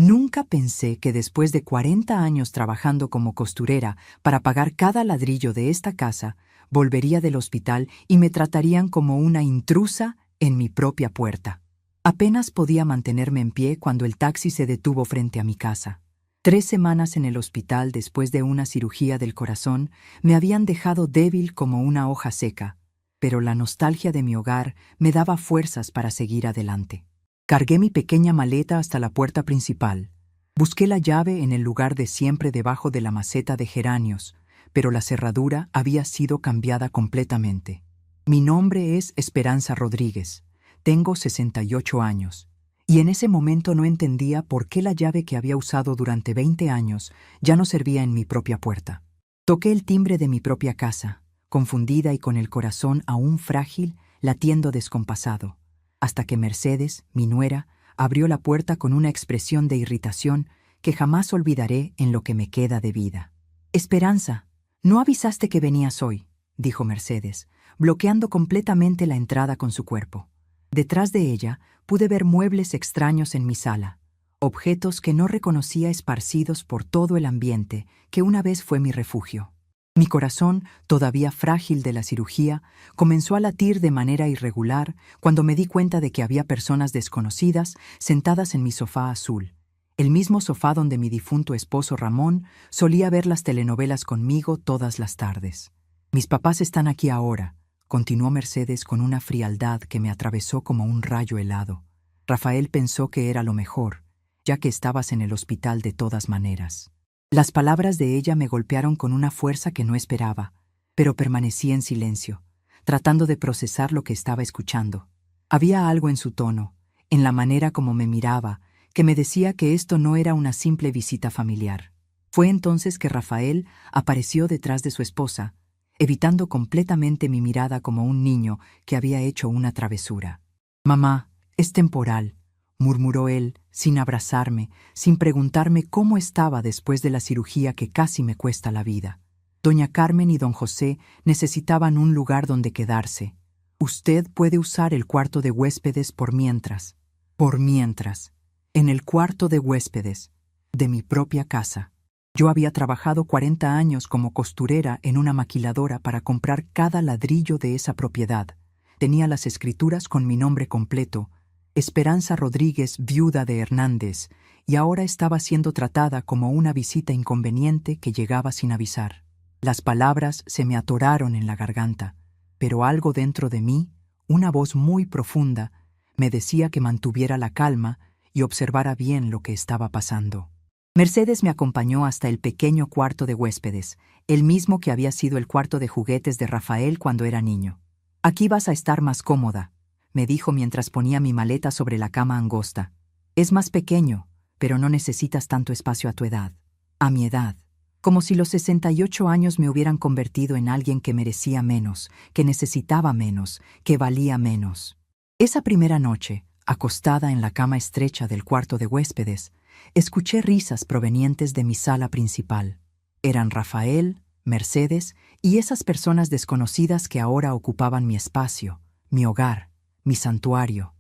Nunca pensé que después de 40 años trabajando como costurera para pagar cada ladrillo de esta casa, volvería del hospital y me tratarían como una intrusa en mi propia puerta. Apenas podía mantenerme en pie cuando el taxi se detuvo frente a mi casa. 3 semanas en el hospital después de una cirugía del corazón me habían dejado débil como una hoja seca, pero la nostalgia de mi hogar me daba fuerzas para seguir adelante. Cargué mi pequeña maleta hasta la puerta principal. Busqué la llave en el lugar de siempre debajo de la maceta de geranios, pero la cerradura había sido cambiada completamente. Mi nombre es Esperanza Rodríguez. Tengo 68 años. Y en ese momento no entendía por qué la llave que había usado durante 20 años ya no servía en mi propia puerta. Toqué el timbre de mi propia casa, confundida y con el corazón aún frágil, latiendo descompasado, hasta que Mercedes, mi nuera, abrió la puerta con una expresión de irritación que jamás olvidaré en lo que me queda de vida. «Esperanza, ¿no avisaste que venías hoy?», dijo Mercedes, bloqueando completamente la entrada con su cuerpo. Detrás de ella pude ver muebles extraños en mi sala, objetos que no reconocía esparcidos por todo el ambiente que una vez fue mi refugio. Mi corazón, todavía frágil de la cirugía, comenzó a latir de manera irregular cuando me di cuenta de que había personas desconocidas sentadas en mi sofá azul, el mismo sofá donde mi difunto esposo Ramón solía ver las telenovelas conmigo todas las tardes. «Mis papás están aquí ahora», continuó Mercedes con una frialdad que me atravesó como un rayo helado. «Rafael pensó que era lo mejor, ya que estabas en el hospital de todas maneras». Las palabras de ella me golpearon con una fuerza que no esperaba, pero permanecí en silencio, tratando de procesar lo que estaba escuchando. Había algo en su tono, en la manera como me miraba, que me decía que esto no era una simple visita familiar. Fue entonces que Rafael apareció detrás de su esposa, evitando completamente mi mirada como un niño que había hecho una travesura. «Mamá, es temporal», murmuró él, sin abrazarme, sin preguntarme cómo estaba después de la cirugía que casi me cuesta la vida. «Doña Carmen y don José necesitaban un lugar donde quedarse. Usted puede usar el cuarto de huéspedes por mientras». Por mientras. En el cuarto de huéspedes, de mi propia casa. Yo había trabajado 40 años como costurera en una maquiladora para comprar cada ladrillo de esa propiedad. Tenía las escrituras con mi nombre completo, Esperanza Rodríguez, viuda de Hernández, y ahora estaba siendo tratada como una visita inconveniente que llegaba sin avisar. Las palabras se me atoraron en la garganta, pero algo dentro de mí, una voz muy profunda, me decía que mantuviera la calma y observara bien lo que estaba pasando. Mercedes me acompañó hasta el pequeño cuarto de huéspedes, el mismo que había sido el cuarto de juguetes de Rafael cuando era niño. «Aquí vas a estar más cómoda», me dijo mientras ponía mi maleta sobre la cama angosta. «Es más pequeño, pero no necesitas tanto espacio a tu edad». A mi edad. Como si los 68 años me hubieran convertido en alguien que merecía menos, que necesitaba menos, que valía menos. Esa primera noche, acostada en la cama estrecha del cuarto de huéspedes, escuché risas provenientes de mi sala principal. Eran Rafael, Mercedes y esas personas desconocidas que ahora ocupaban mi espacio, mi hogar, mi santuario.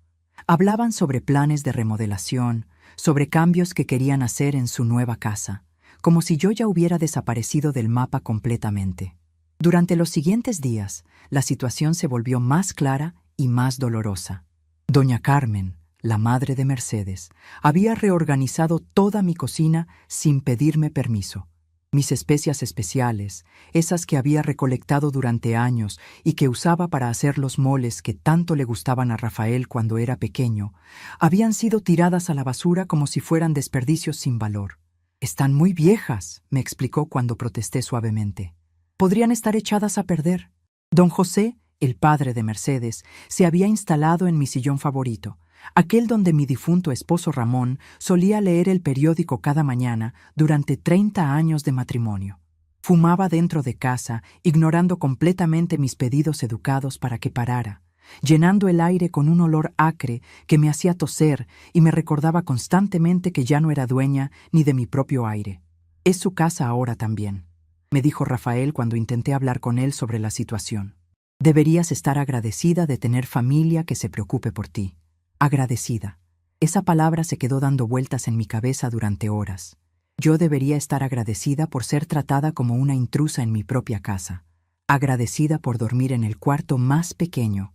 Hablaban sobre planes de remodelación, sobre cambios que querían hacer en su nueva casa, como si yo ya hubiera desaparecido del mapa completamente. Durante los siguientes días, la situación se volvió más clara y más dolorosa. Doña Carmen, la madre de Mercedes, había reorganizado toda mi cocina sin pedirme permiso. Mis especias especiales, esas que había recolectado durante años y que usaba para hacer los moles que tanto le gustaban a Rafael cuando era pequeño, habían sido tiradas a la basura como si fueran desperdicios sin valor. «Están muy viejas», me explicó cuando protesté suavemente. «Podrían estar echadas a perder». Don José, el padre de Mercedes, se había instalado en mi sillón favorito, aquel donde mi difunto esposo Ramón solía leer el periódico cada mañana durante 30 años de matrimonio. Fumaba dentro de casa, ignorando completamente mis pedidos educados para que parara, llenando el aire con un olor acre que me hacía toser y me recordaba constantemente que ya no era dueña ni de mi propio aire. «Es su casa ahora también», me dijo Rafael cuando intenté hablar con él sobre la situación. «Deberías estar agradecida de tener familia que se preocupe por ti. Agradecida. Esa palabra se quedó dando vueltas en mi cabeza durante horas. Yo debería estar agradecida por ser tratada como una intrusa en mi propia casa, agradecida por dormir en el cuarto más pequeño,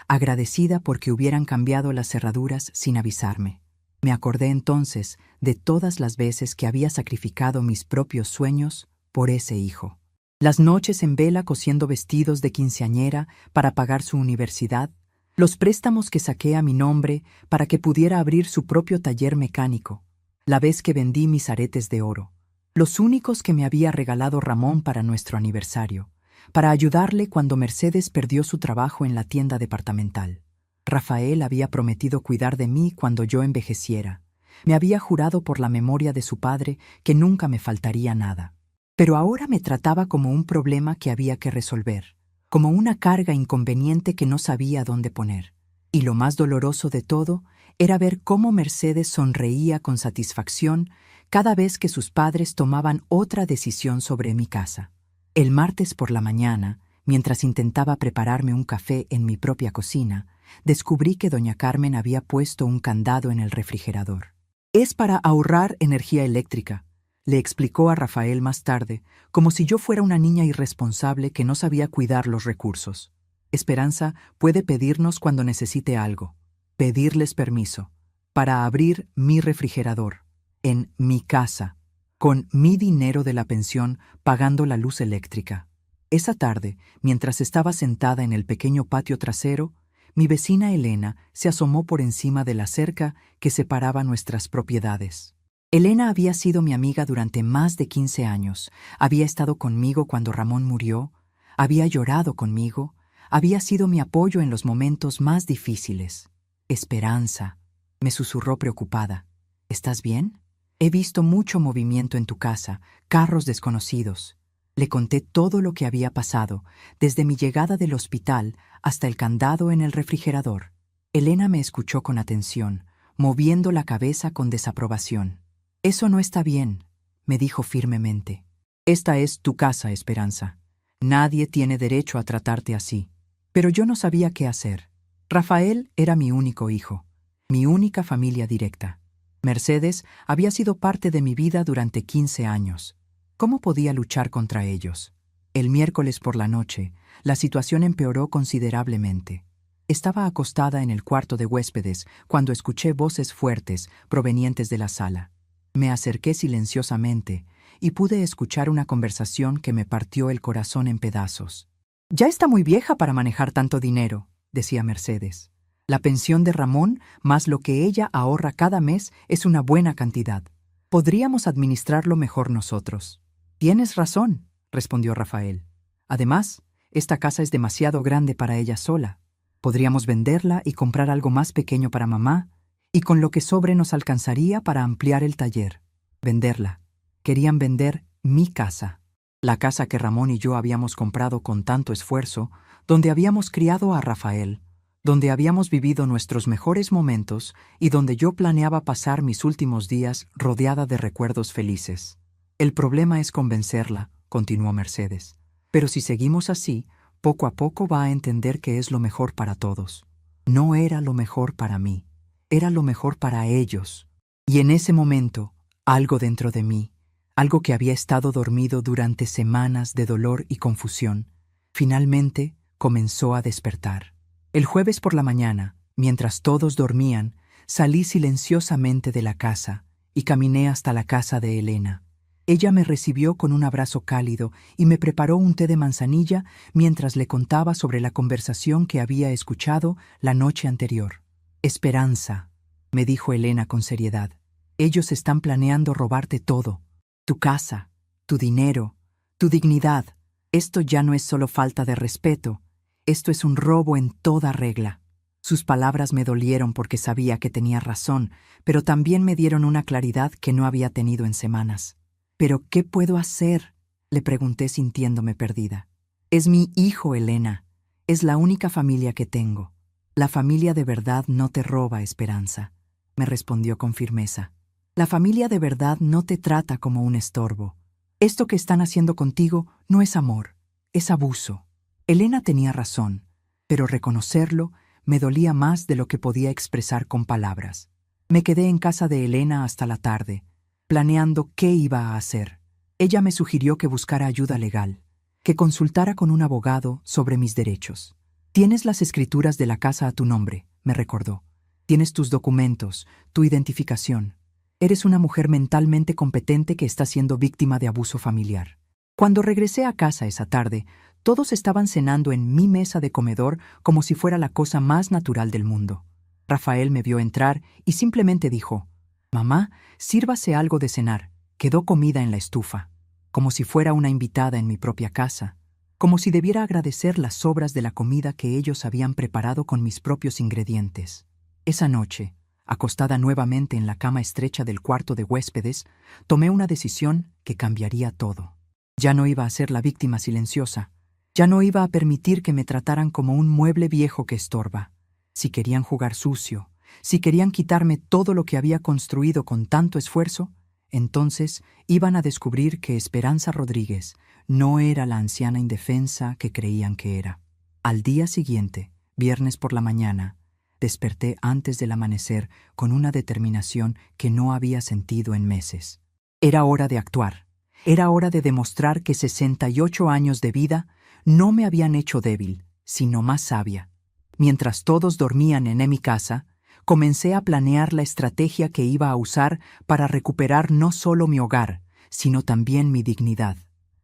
agradecida porque hubieran cambiado las cerraduras sin avisarme. Me acordé entonces de todas las veces que había sacrificado mis propios sueños por ese hijo. Las noches en vela cosiendo vestidos de quinceañera para pagar su universidad, los préstamos que saqué a mi nombre para que pudiera abrir su propio taller mecánico, la vez que vendí mis aretes de oro, los únicos que me había regalado Ramón para nuestro aniversario, para ayudarle cuando Mercedes perdió su trabajo en la tienda departamental. Rafael había prometido cuidar de mí cuando yo envejeciera. Me había jurado por la memoria de su padre que nunca me faltaría nada. Pero ahora me trataba como un problema que había que resolver, como una carga inconveniente que no sabía dónde poner. Y lo más doloroso de todo era ver cómo Mercedes sonreía con satisfacción cada vez que sus padres tomaban otra decisión sobre mi casa. El martes por la mañana, mientras intentaba prepararme un café en mi propia cocina, descubrí que doña Carmen había puesto un candado en el refrigerador. «Es para ahorrar energía eléctrica», le explicó a Rafael más tarde, como si yo fuera una niña irresponsable que no sabía cuidar los recursos. Esperanza puede pedirnos cuando necesite algo, pedirles permiso, para abrir mi refrigerador, en mi casa, con mi dinero de la pensión pagando la luz eléctrica. Esa tarde, mientras estaba sentada en el pequeño patio trasero, mi vecina Elena se asomó por encima de la cerca que separaba nuestras propiedades. Elena había sido mi amiga durante más de 15 años, había estado conmigo cuando Ramón murió, había llorado conmigo, había sido mi apoyo en los momentos más difíciles. «Esperanza», me susurró preocupada. «¿Estás bien? He visto mucho movimiento en tu casa, carros desconocidos». Le conté todo lo que había pasado, desde mi llegada del hospital hasta el candado en el refrigerador. Elena me escuchó con atención, moviendo la cabeza con desaprobación. «Eso no está bien», me dijo firmemente. «Esta es tu casa, Esperanza. Nadie tiene derecho a tratarte así». Pero yo no sabía qué hacer. Rafael era mi único hijo, mi única familia directa. Mercedes había sido parte de mi vida durante 15 años. ¿Cómo podía luchar contra ellos? El miércoles por la noche, la situación empeoró considerablemente. Estaba acostada en el cuarto de huéspedes cuando escuché voces fuertes provenientes de la sala. Me acerqué silenciosamente y pude escuchar una conversación que me partió el corazón en pedazos. «Ya está muy vieja para manejar tanto dinero», decía Mercedes. «La pensión de Ramón más lo que ella ahorra cada mes es una buena cantidad. Podríamos administrarlo mejor nosotros». «Tienes razón», respondió Rafael. «Además, esta casa es demasiado grande para ella sola. Podríamos venderla y comprar algo más pequeño para mamá, y con lo que sobre nos alcanzaría para ampliar el taller». Venderla. Querían vender mi casa. La casa que Ramón y yo habíamos comprado con tanto esfuerzo, donde habíamos criado a Rafael, donde habíamos vivido nuestros mejores momentos y donde yo planeaba pasar mis últimos días rodeada de recuerdos felices. «El problema es convencerla», continuó Mercedes. «Pero si seguimos así, poco a poco va a entender que es lo mejor para todos». No era lo mejor para mí, era lo mejor para ellos. Y en ese momento, algo dentro de mí, algo que había estado dormido durante semanas de dolor y confusión, finalmente comenzó a despertar. El jueves por la mañana, mientras todos dormían, salí silenciosamente de la casa y caminé hasta la casa de Elena. Ella me recibió con un abrazo cálido y me preparó un té de manzanilla mientras le contaba sobre la conversación que había escuchado la noche anterior. «Esperanza», me dijo Elena con seriedad, «ellos están planeando robarte todo. Tu casa, tu dinero, tu dignidad. Esto ya no es solo falta de respeto, esto es un robo en toda regla». Sus palabras me dolieron porque sabía que tenía razón, pero también me dieron una claridad que no había tenido en semanas. «¿Pero qué puedo hacer?», le pregunté sintiéndome perdida. «Es mi hijo, Elena. Es la única familia que tengo. La familia de verdad no te roba, Esperanza», me respondió con firmeza. «La familia de verdad no te trata como un estorbo. Esto que están haciendo contigo no es amor, es abuso». Elena tenía razón, pero reconocerlo me dolía más de lo que podía expresar con palabras. Me quedé en casa de Elena hasta la tarde, planeando qué iba a hacer. Ella me sugirió que buscara ayuda legal, que consultara con un abogado sobre mis derechos. Tienes las escrituras de la casa a tu nombre, me recordó. Tienes tus documentos, tu identificación. Eres una mujer mentalmente competente que está siendo víctima de abuso familiar. Cuando regresé a casa esa tarde, todos estaban cenando en mi mesa de comedor como si fuera la cosa más natural del mundo. Rafael me vio entrar y simplemente dijo: «Mamá, sírvase algo de cenar. Quedó comida en la estufa», como si fuera una invitada en mi propia casa, como si debiera agradecer las sobras de la comida que ellos habían preparado con mis propios ingredientes. Esa noche, acostada nuevamente en la cama estrecha del cuarto de huéspedes, tomé una decisión que cambiaría todo. Ya no iba a ser la víctima silenciosa. Ya no iba a permitir que me trataran como un mueble viejo que estorba. Si querían jugar sucio, si querían quitarme todo lo que había construido con tanto esfuerzo, entonces iban a descubrir que Esperanza Rodríguez no era la anciana indefensa que creían que era. Al día siguiente, viernes por la mañana, desperté antes del amanecer con una determinación que no había sentido en meses. Era hora de actuar. Era hora de demostrar que 68 años de vida no me habían hecho débil, sino más sabia. Mientras todos dormían en mi casa, comencé a planear la estrategia que iba a usar para recuperar no solo mi hogar, sino también mi dignidad.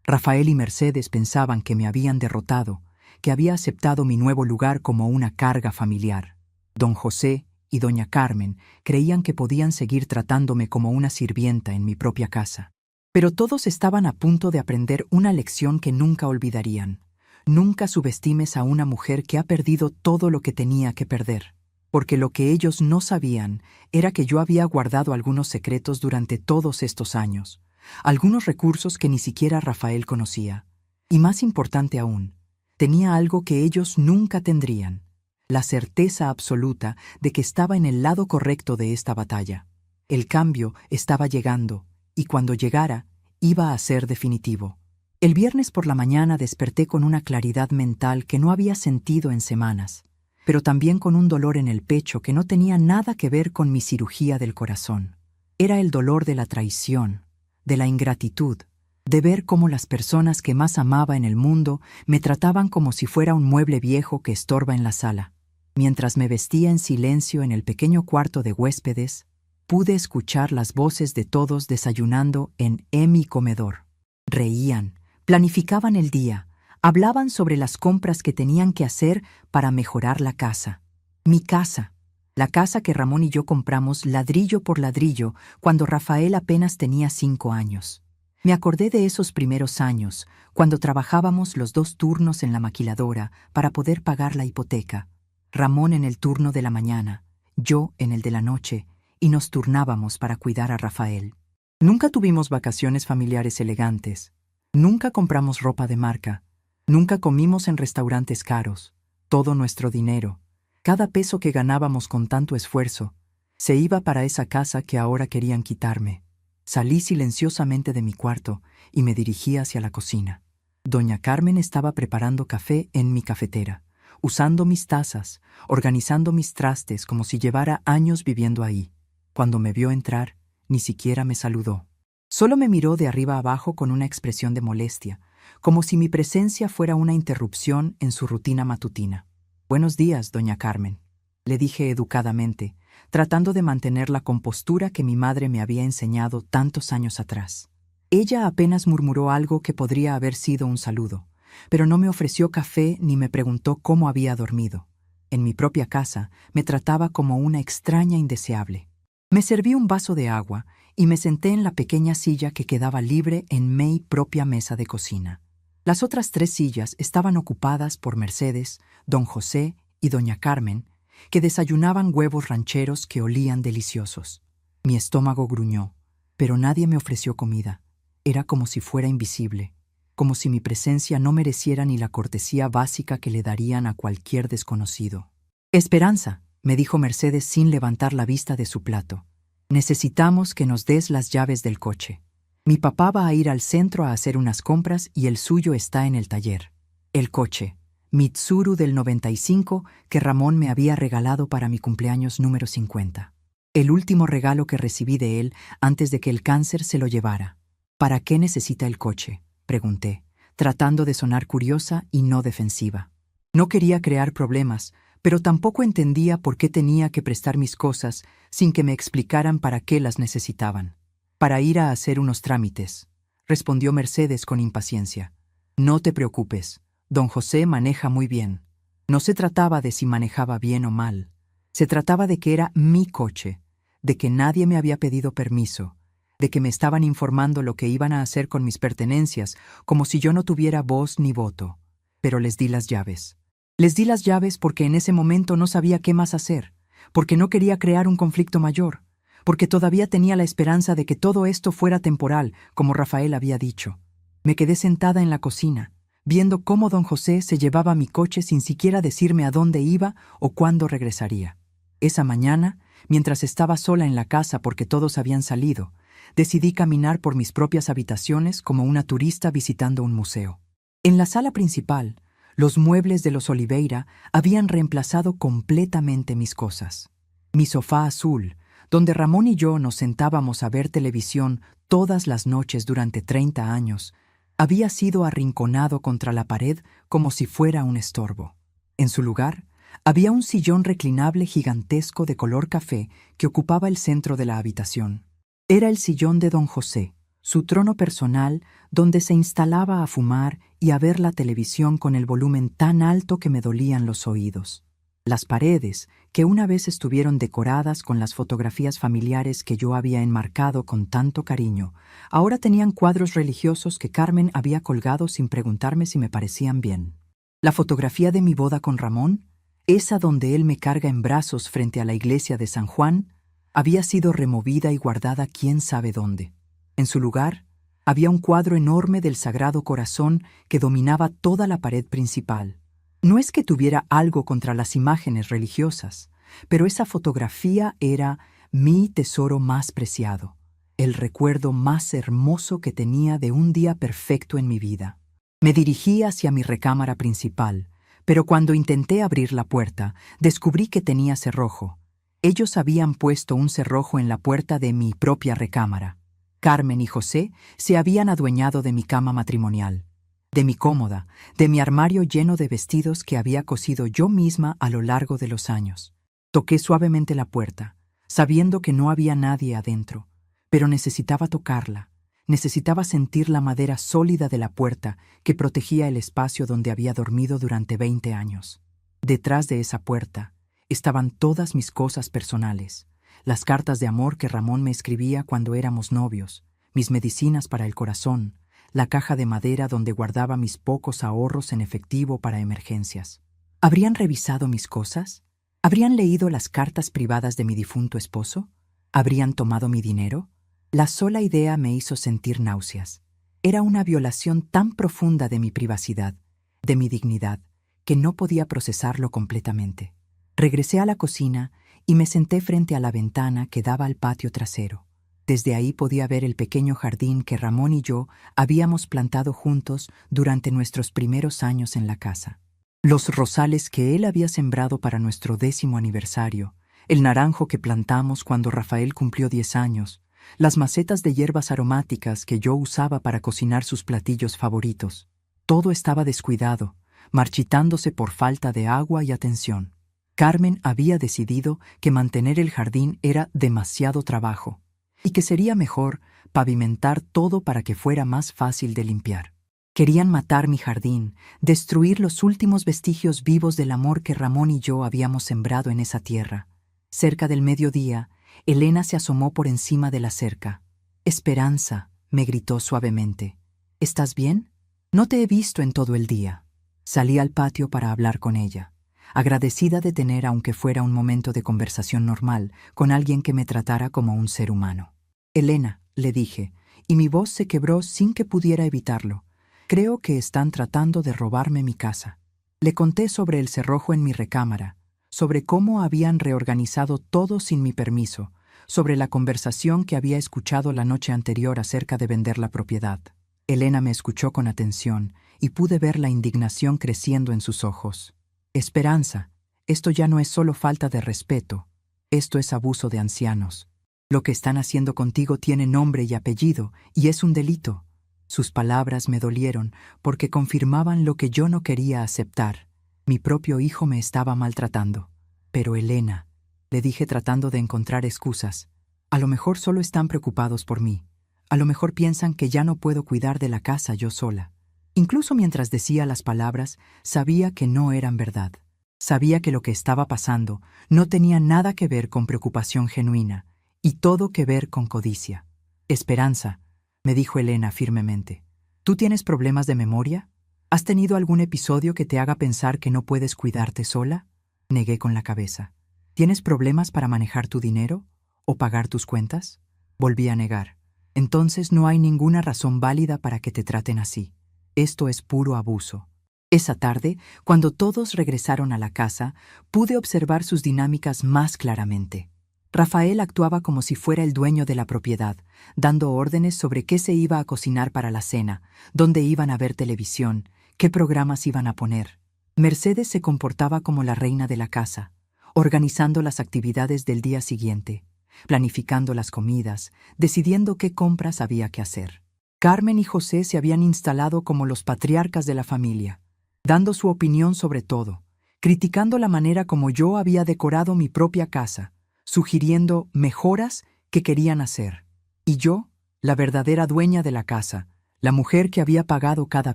Rafael y Mercedes pensaban que me habían derrotado, que había aceptado mi nuevo lugar como una carga familiar. Don José y doña Carmen creían que podían seguir tratándome como una sirvienta en mi propia casa. Pero todos estaban a punto de aprender una lección que nunca olvidarían. Nunca subestimes a una mujer que ha perdido todo lo que tenía que perder, porque lo que ellos no sabían era que yo había guardado algunos secretos durante todos estos años, algunos recursos que ni siquiera Rafael conocía. Y más importante aún, tenía algo que ellos nunca tendrían: la certeza absoluta de que estaba en el lado correcto de esta batalla. El cambio estaba llegando, y cuando llegara, iba a ser definitivo. El viernes por la mañana desperté con una claridad mental que no había sentido en semanas, pero también con un dolor en el pecho que no tenía nada que ver con mi cirugía del corazón. Era el dolor de la traición, de la ingratitud, de ver cómo las personas que más amaba en el mundo me trataban como si fuera un mueble viejo que estorba en la sala. Mientras me vestía en silencio en el pequeño cuarto de huéspedes, pude escuchar las voces de todos desayunando en mi comedor. Reían, planificaban el día, hablaban sobre las compras que tenían que hacer para mejorar la casa. Mi casa, la casa que Ramón y yo compramos ladrillo por ladrillo cuando Rafael apenas tenía 5 años. Me acordé de esos primeros años, cuando trabajábamos los 2 turnos en la maquiladora para poder pagar la hipoteca. Ramón en el turno de la mañana, yo en el de la noche, y nos turnábamos para cuidar a Rafael. Nunca tuvimos vacaciones familiares elegantes. Nunca compramos ropa de marca. Nunca comimos en restaurantes caros. Todo nuestro dinero, cada peso que ganábamos con tanto esfuerzo, se iba para esa casa que ahora querían quitarme. Salí silenciosamente de mi cuarto y me dirigí hacia la cocina. Doña Carmen estaba preparando café en mi cafetera, usando mis tazas, organizando mis trastes como si llevara años viviendo ahí. Cuando me vio entrar, ni siquiera me saludó. Solo me miró de arriba abajo con una expresión de molestia, como si mi presencia fuera una interrupción en su rutina matutina. «Buenos días, doña Carmen», le dije educadamente, tratando de mantener la compostura que mi madre me había enseñado tantos años atrás. Ella apenas murmuró algo que podría haber sido un saludo, pero no me ofreció café ni me preguntó cómo había dormido. En mi propia casa me trataba como una extraña indeseable. Me serví un vaso de agua y me senté en la pequeña silla que quedaba libre en mi propia mesa de cocina. Las otras 3 sillas estaban ocupadas por Mercedes, don José y doña Carmen, que desayunaban huevos rancheros que olían deliciosos. Mi estómago gruñó, pero nadie me ofreció comida. Era como si fuera invisible, como si mi presencia no mereciera ni la cortesía básica que le darían a cualquier desconocido. «Esperanza», me dijo Mercedes sin levantar la vista de su plato, «necesitamos que nos des las llaves del coche. Mi papá va a ir al centro a hacer unas compras y el suyo está en el taller». El coche, Mitsuru del 95, que Ramón me había regalado para mi cumpleaños número 50. El último regalo que recibí de él antes de que el cáncer se lo llevara. ¿Para qué necesita el coche?, pregunté, tratando de sonar curiosa y no defensiva. No quería crear problemas, pero tampoco entendía por qué tenía que prestar mis cosas sin que me explicaran para qué las necesitaban. Para ir a hacer unos trámites, respondió Mercedes con impaciencia. No te preocupes, don José maneja muy bien. No se trataba de si manejaba bien o mal. Se trataba de que era mi coche, de que nadie me había pedido permiso, de que me estaban informando lo que iban a hacer con mis pertenencias, como si yo no tuviera voz ni voto. Pero les di las llaves. Les di las llaves porque en ese momento no sabía qué más hacer, porque no quería crear un conflicto mayor, porque todavía tenía la esperanza de que todo esto fuera temporal, como Rafael había dicho. Me quedé sentada en la cocina, viendo cómo don José se llevaba mi coche sin siquiera decirme a dónde iba o cuándo regresaría. Esa mañana, mientras estaba sola en la casa porque todos habían salido, decidí caminar por mis propias habitaciones como una turista visitando un museo. En la sala principal, los muebles de los Oliveira habían reemplazado completamente mis cosas. Mi sofá azul, donde Ramón y yo nos sentábamos a ver televisión todas las noches durante 30 años, había sido arrinconado contra la pared como si fuera un estorbo. En su lugar, había un sillón reclinable gigantesco de color café que ocupaba el centro de la habitación. Era el sillón de don José, su trono personal donde se instalaba a fumar y a ver la televisión con el volumen tan alto que me dolían los oídos. Las paredes, que una vez estuvieron decoradas con las fotografías familiares que yo había enmarcado con tanto cariño, ahora tenían cuadros religiosos que Carmen había colgado sin preguntarme si me parecían bien. La fotografía de mi boda con Ramón, esa donde él me carga en brazos frente a la iglesia de San Juan, había sido removida y guardada quién sabe dónde. En su lugar, había un cuadro enorme del Sagrado Corazón que dominaba toda la pared principal. No es que tuviera algo contra las imágenes religiosas, pero esa fotografía era mi tesoro más preciado, el recuerdo más hermoso que tenía de un día perfecto en mi vida. Me dirigí hacia mi recámara principal, pero cuando intenté abrir la puerta, descubrí que tenía cerrojo. Ellos habían puesto un cerrojo en la puerta de mi propia recámara. Carmen y José se habían adueñado de mi cama matrimonial, de mi cómoda, de mi armario lleno de vestidos que había cosido yo misma a lo largo de los años. Toqué suavemente la puerta, sabiendo que no había nadie adentro, pero necesitaba tocarla. Necesitaba sentir la madera sólida de la puerta que protegía el espacio donde había dormido durante 20 años. Detrás de esa puerta estaban todas mis cosas personales, las cartas de amor que Ramón me escribía cuando éramos novios, mis medicinas para el corazón, la caja de madera donde guardaba mis pocos ahorros en efectivo para emergencias. ¿Habrían revisado mis cosas? ¿Habrían leído las cartas privadas de mi difunto esposo? ¿Habrían tomado mi dinero? La sola idea me hizo sentir náuseas. Era una violación tan profunda de mi privacidad, de mi dignidad, que no podía procesarlo completamente. Regresé a la cocina y me senté frente a la ventana que daba al patio trasero. Desde ahí podía ver el pequeño jardín que Ramón y yo habíamos plantado juntos durante nuestros primeros años en la casa. Los rosales que él había sembrado para nuestro 10º aniversario, el naranjo que plantamos cuando Rafael cumplió 10 años, las macetas de hierbas aromáticas que yo usaba para cocinar sus platillos favoritos. Todo estaba descuidado, marchitándose por falta de agua y atención. Carmen había decidido que mantener el jardín era demasiado trabajo y que sería mejor pavimentar todo para que fuera más fácil de limpiar. Querían matar mi jardín, destruir los últimos vestigios vivos del amor que Ramón y yo habíamos sembrado en esa tierra. Cerca del mediodía, Elena se asomó por encima de la cerca. «Esperanza», me gritó suavemente. «¿Estás bien? No te he visto en todo el día». Salí al patio para hablar con ella, agradecida de tener, aunque fuera un momento de conversación normal, con alguien que me tratara como un ser humano. «Elena», le dije, y mi voz se quebró sin que pudiera evitarlo. «Creo que están tratando de robarme mi casa». Le conté sobre el cerrojo en mi recámara, sobre cómo habían reorganizado todo sin mi permiso, sobre la conversación que había escuchado la noche anterior acerca de vender la propiedad. Elena me escuchó con atención y pude ver la indignación creciendo en sus ojos. «Esperanza, esto ya no es solo falta de respeto. Esto es abuso de ancianos. Lo que están haciendo contigo tiene nombre y apellido, y es un delito. Sus palabras me dolieron porque confirmaban lo que yo no quería aceptar. Mi propio hijo me estaba maltratando. Pero Elena, le dije tratando de encontrar excusas, a lo mejor solo están preocupados por mí. A lo mejor piensan que ya no puedo cuidar de la casa yo sola. Incluso mientras decía las palabras, sabía que no eran verdad. Sabía que lo que estaba pasando no tenía nada que ver con preocupación genuina, y todo que ver con codicia. Esperanza, me dijo Elena firmemente, ¿tú tienes problemas de memoria? ¿Has tenido algún episodio que te haga pensar que no puedes cuidarte sola? Negué con la cabeza. ¿Tienes problemas para manejar tu dinero o pagar tus cuentas? Volví a negar. Entonces no hay ninguna razón válida para que te traten así. Esto es puro abuso. Esa tarde, cuando todos regresaron a la casa, pude observar sus dinámicas más claramente. Rafael actuaba como si fuera el dueño de la propiedad, dando órdenes sobre qué se iba a cocinar para la cena, dónde iban a ver televisión, qué programas iban a poner. Mercedes se comportaba como la reina de la casa, organizando las actividades del día siguiente, planificando las comidas, decidiendo qué compras había que hacer. Carmen y José se habían instalado como los patriarcas de la familia, dando su opinión sobre todo, criticando la manera como yo había decorado mi propia casa, sugiriendo mejoras que querían hacer. Y yo, la verdadera dueña de la casa, la mujer que había pagado cada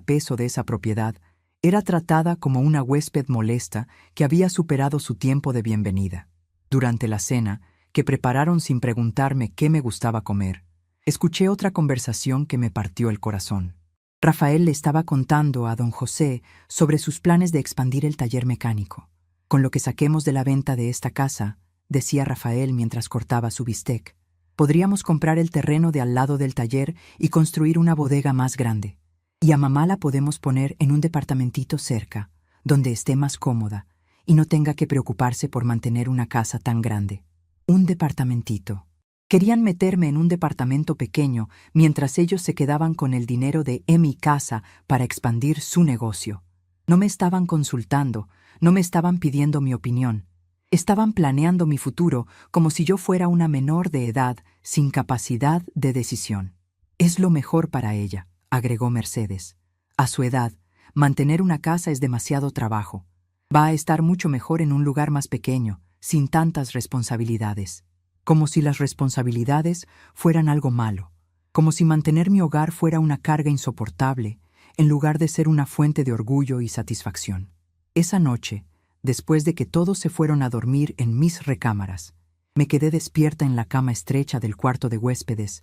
peso de esa propiedad, era tratada como una huésped molesta que había superado su tiempo de bienvenida. Durante la cena, que prepararon sin preguntarme qué me gustaba comer, escuché otra conversación que me partió el corazón. Rafael le estaba contando a don José sobre sus planes de expandir el taller mecánico. Con lo que saquemos de la venta de esta casa, decía Rafael mientras cortaba su bistec, podríamos comprar el terreno de al lado del taller y construir una bodega más grande. Y a mamá la podemos poner en un departamentito cerca, donde esté más cómoda y no tenga que preocuparse por mantener una casa tan grande. Un departamentito. Querían meterme en un departamento pequeño mientras ellos se quedaban con el dinero de mi casa para expandir su negocio. No me estaban consultando, no me estaban pidiendo mi opinión. Estaban planeando mi futuro como si yo fuera una menor de edad sin capacidad de decisión. Es lo mejor para ella, agregó Mercedes. A su edad, mantener una casa es demasiado trabajo. Va a estar mucho mejor en un lugar más pequeño, sin tantas responsabilidades. Como si las responsabilidades fueran algo malo. Como si mantener mi hogar fuera una carga insoportable, en lugar de ser una fuente de orgullo y satisfacción. Esa noche, después de que todos se fueron a dormir en mis recámaras, me quedé despierta en la cama estrecha del cuarto de huéspedes,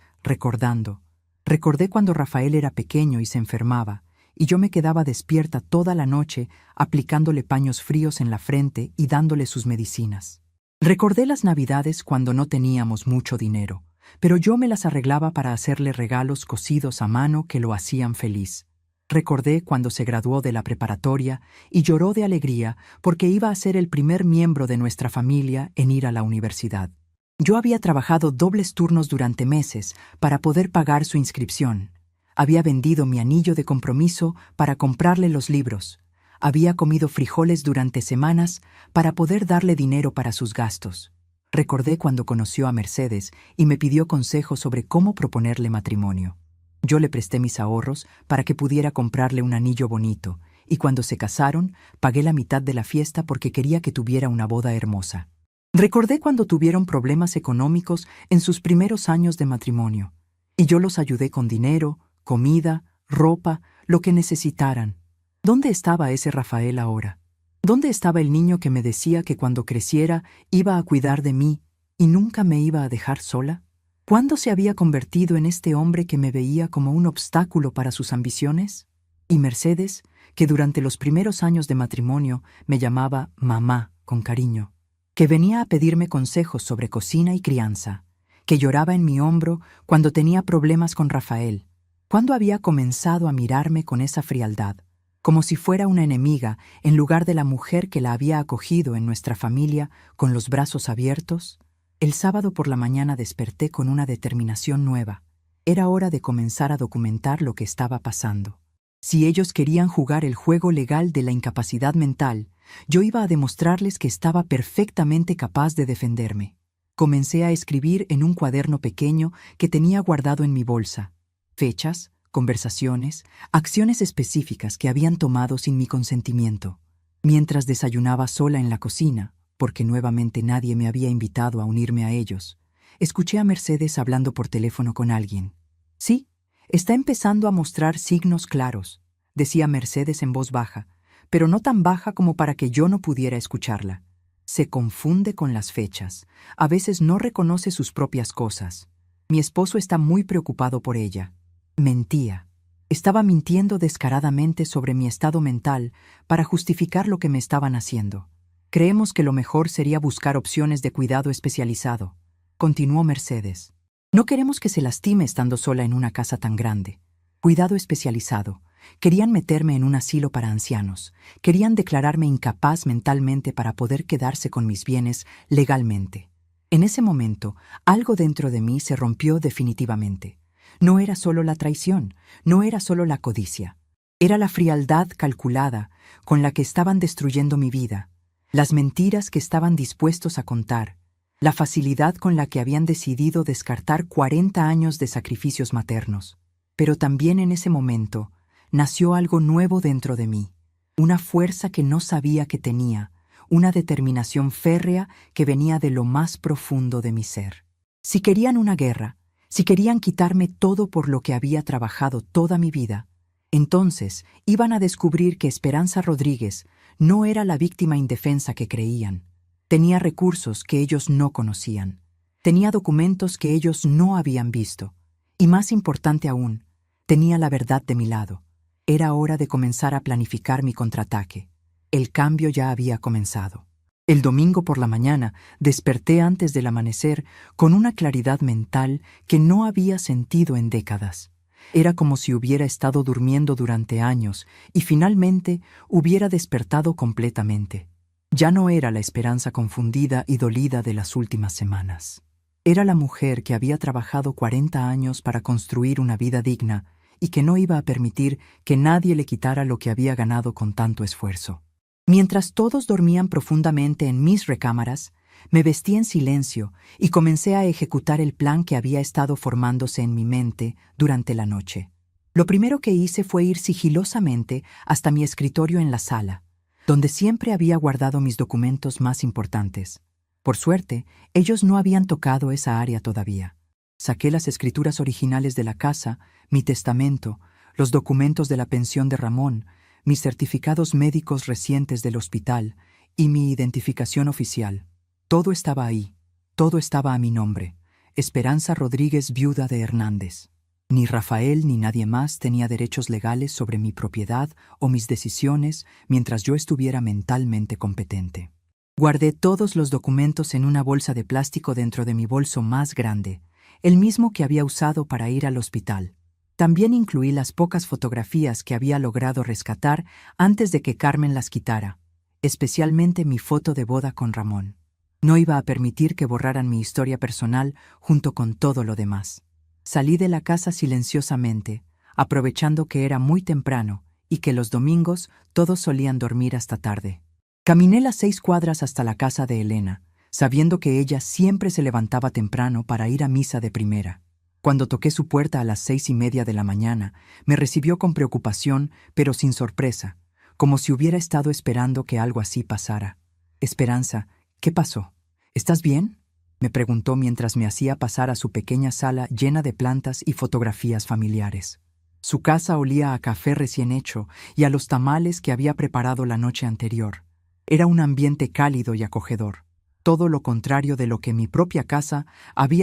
Recordé cuando Rafael era pequeño y se enfermaba, y yo me quedaba despierta toda la noche aplicándole paños fríos en la frente y dándole sus medicinas. Recordé las Navidades cuando no teníamos mucho dinero, pero yo me las arreglaba para hacerle regalos cosidos a mano que lo hacían feliz. Recordé cuando se graduó de la preparatoria y lloró de alegría porque iba a ser el primer miembro de nuestra familia en ir a la universidad. Yo había trabajado dobles turnos durante meses para poder pagar su inscripción. Había vendido mi anillo de compromiso para comprarle los libros. Había comido frijoles durante semanas para poder darle dinero para sus gastos. Recordé cuando conoció a Mercedes y me pidió consejos sobre cómo proponerle matrimonio. Yo le presté mis ahorros para que pudiera comprarle un anillo bonito, y cuando se casaron, pagué la mitad de la fiesta porque quería que tuviera una boda hermosa. Recordé cuando tuvieron problemas económicos en sus primeros años de matrimonio, y yo los ayudé con dinero, comida, ropa, lo que necesitaran. ¿Dónde estaba ese Rafael ahora? ¿Dónde estaba el niño que me decía que cuando creciera iba a cuidar de mí y nunca me iba a dejar sola? ¿Cuándo se había convertido en este hombre que me veía como un obstáculo para sus ambiciones? Y Mercedes, que durante los primeros años de matrimonio me llamaba mamá con cariño, que venía a pedirme consejos sobre cocina y crianza, que lloraba en mi hombro cuando tenía problemas con Rafael. ¿Cuándo había comenzado a mirarme con esa frialdad, como si fuera una enemiga en lugar de la mujer que la había acogido en nuestra familia con los brazos abiertos? El sábado por la mañana desperté con una determinación nueva. Era hora de comenzar a documentar lo que estaba pasando. Si ellos querían jugar el juego legal de la incapacidad mental, yo iba a demostrarles que estaba perfectamente capaz de defenderme. Comencé a escribir en un cuaderno pequeño que tenía guardado en mi bolsa. Fechas, conversaciones, acciones específicas que habían tomado sin mi consentimiento. Mientras desayunaba sola en la cocina, porque nuevamente nadie me había invitado a unirme a ellos, escuché a Mercedes hablando por teléfono con alguien. Sí, está empezando a mostrar signos claros, decía Mercedes en voz baja, pero no tan baja como para que yo no pudiera escucharla. Se confunde con las fechas. A veces no reconoce sus propias cosas. Mi esposo está muy preocupado por ella. Mentía. Estaba mintiendo descaradamente sobre mi estado mental para justificar lo que me estaban haciendo. Creemos que lo mejor sería buscar opciones de cuidado especializado, continuó Mercedes. No queremos que se lastime estando sola en una casa tan grande. Cuidado especializado. Querían meterme en un asilo para ancianos. Querían declararme incapaz mentalmente para poder quedarse con mis bienes legalmente. En ese momento, algo dentro de mí se rompió definitivamente. No era solo la traición, no era solo la codicia. Era la frialdad calculada con la que estaban destruyendo mi vida, las mentiras que estaban dispuestos a contar, la facilidad con la que habían decidido descartar 40 años de sacrificios maternos. Pero también en ese momento, nació algo nuevo dentro de mí, una fuerza que no sabía que tenía, una determinación férrea que venía de lo más profundo de mi ser. Si querían una guerra, si querían quitarme todo por lo que había trabajado toda mi vida, entonces iban a descubrir que Esperanza Rodríguez no era la víctima indefensa que creían. Tenía recursos que ellos no conocían. Tenía documentos que ellos no habían visto. Y más importante aún, tenía la verdad de mi lado. Era hora de comenzar a planificar mi contraataque. El cambio ya había comenzado. El domingo por la mañana desperté antes del amanecer con una claridad mental que no había sentido en décadas. Era como si hubiera estado durmiendo durante años y finalmente hubiera despertado completamente. Ya no era la Esperanza confundida y dolida de las últimas semanas. Era la mujer que había trabajado 40 años para construir una vida digna y que no iba a permitir que nadie le quitara lo que había ganado con tanto esfuerzo. Mientras todos dormían profundamente en mis recámaras, me vestí en silencio y comencé a ejecutar el plan que había estado formándose en mi mente durante la noche. Lo primero que hice fue ir sigilosamente hasta mi escritorio en la sala, donde siempre había guardado mis documentos más importantes. Por suerte, ellos no habían tocado esa área todavía. Saqué las escrituras originales de la casa, mi testamento, los documentos de la pensión de Ramón, mis certificados médicos recientes del hospital y mi identificación oficial. Todo estaba ahí, todo estaba a mi nombre. Esperanza Rodríguez, viuda de Hernández. Ni Rafael ni nadie más tenía derechos legales sobre mi propiedad o mis decisiones mientras yo estuviera mentalmente competente. Guardé todos los documentos en una bolsa de plástico dentro de mi bolso más grande, el mismo que había usado para ir al hospital. También incluí las pocas fotografías que había logrado rescatar antes de que Carmen las quitara, especialmente mi foto de boda con Ramón. No iba a permitir que borraran mi historia personal junto con todo lo demás. Salí de la casa silenciosamente, aprovechando que era muy temprano y que los domingos todos solían dormir hasta tarde. Caminé las 6 cuadras hasta la casa de Elena, sabiendo que ella siempre se levantaba temprano para ir a misa de primera. Cuando toqué su puerta a las 6:30 de la mañana, me recibió con preocupación, pero sin sorpresa, como si hubiera estado esperando que algo así pasara. Esperanza, ¿qué pasó? ¿Estás bien?, me preguntó mientras me hacía pasar a su pequeña sala llena de plantas y fotografías familiares. Su casa olía a café recién hecho y a los tamales que había preparado la noche anterior. Era un ambiente cálido y acogedor, todo lo contrario de lo que mi propia casa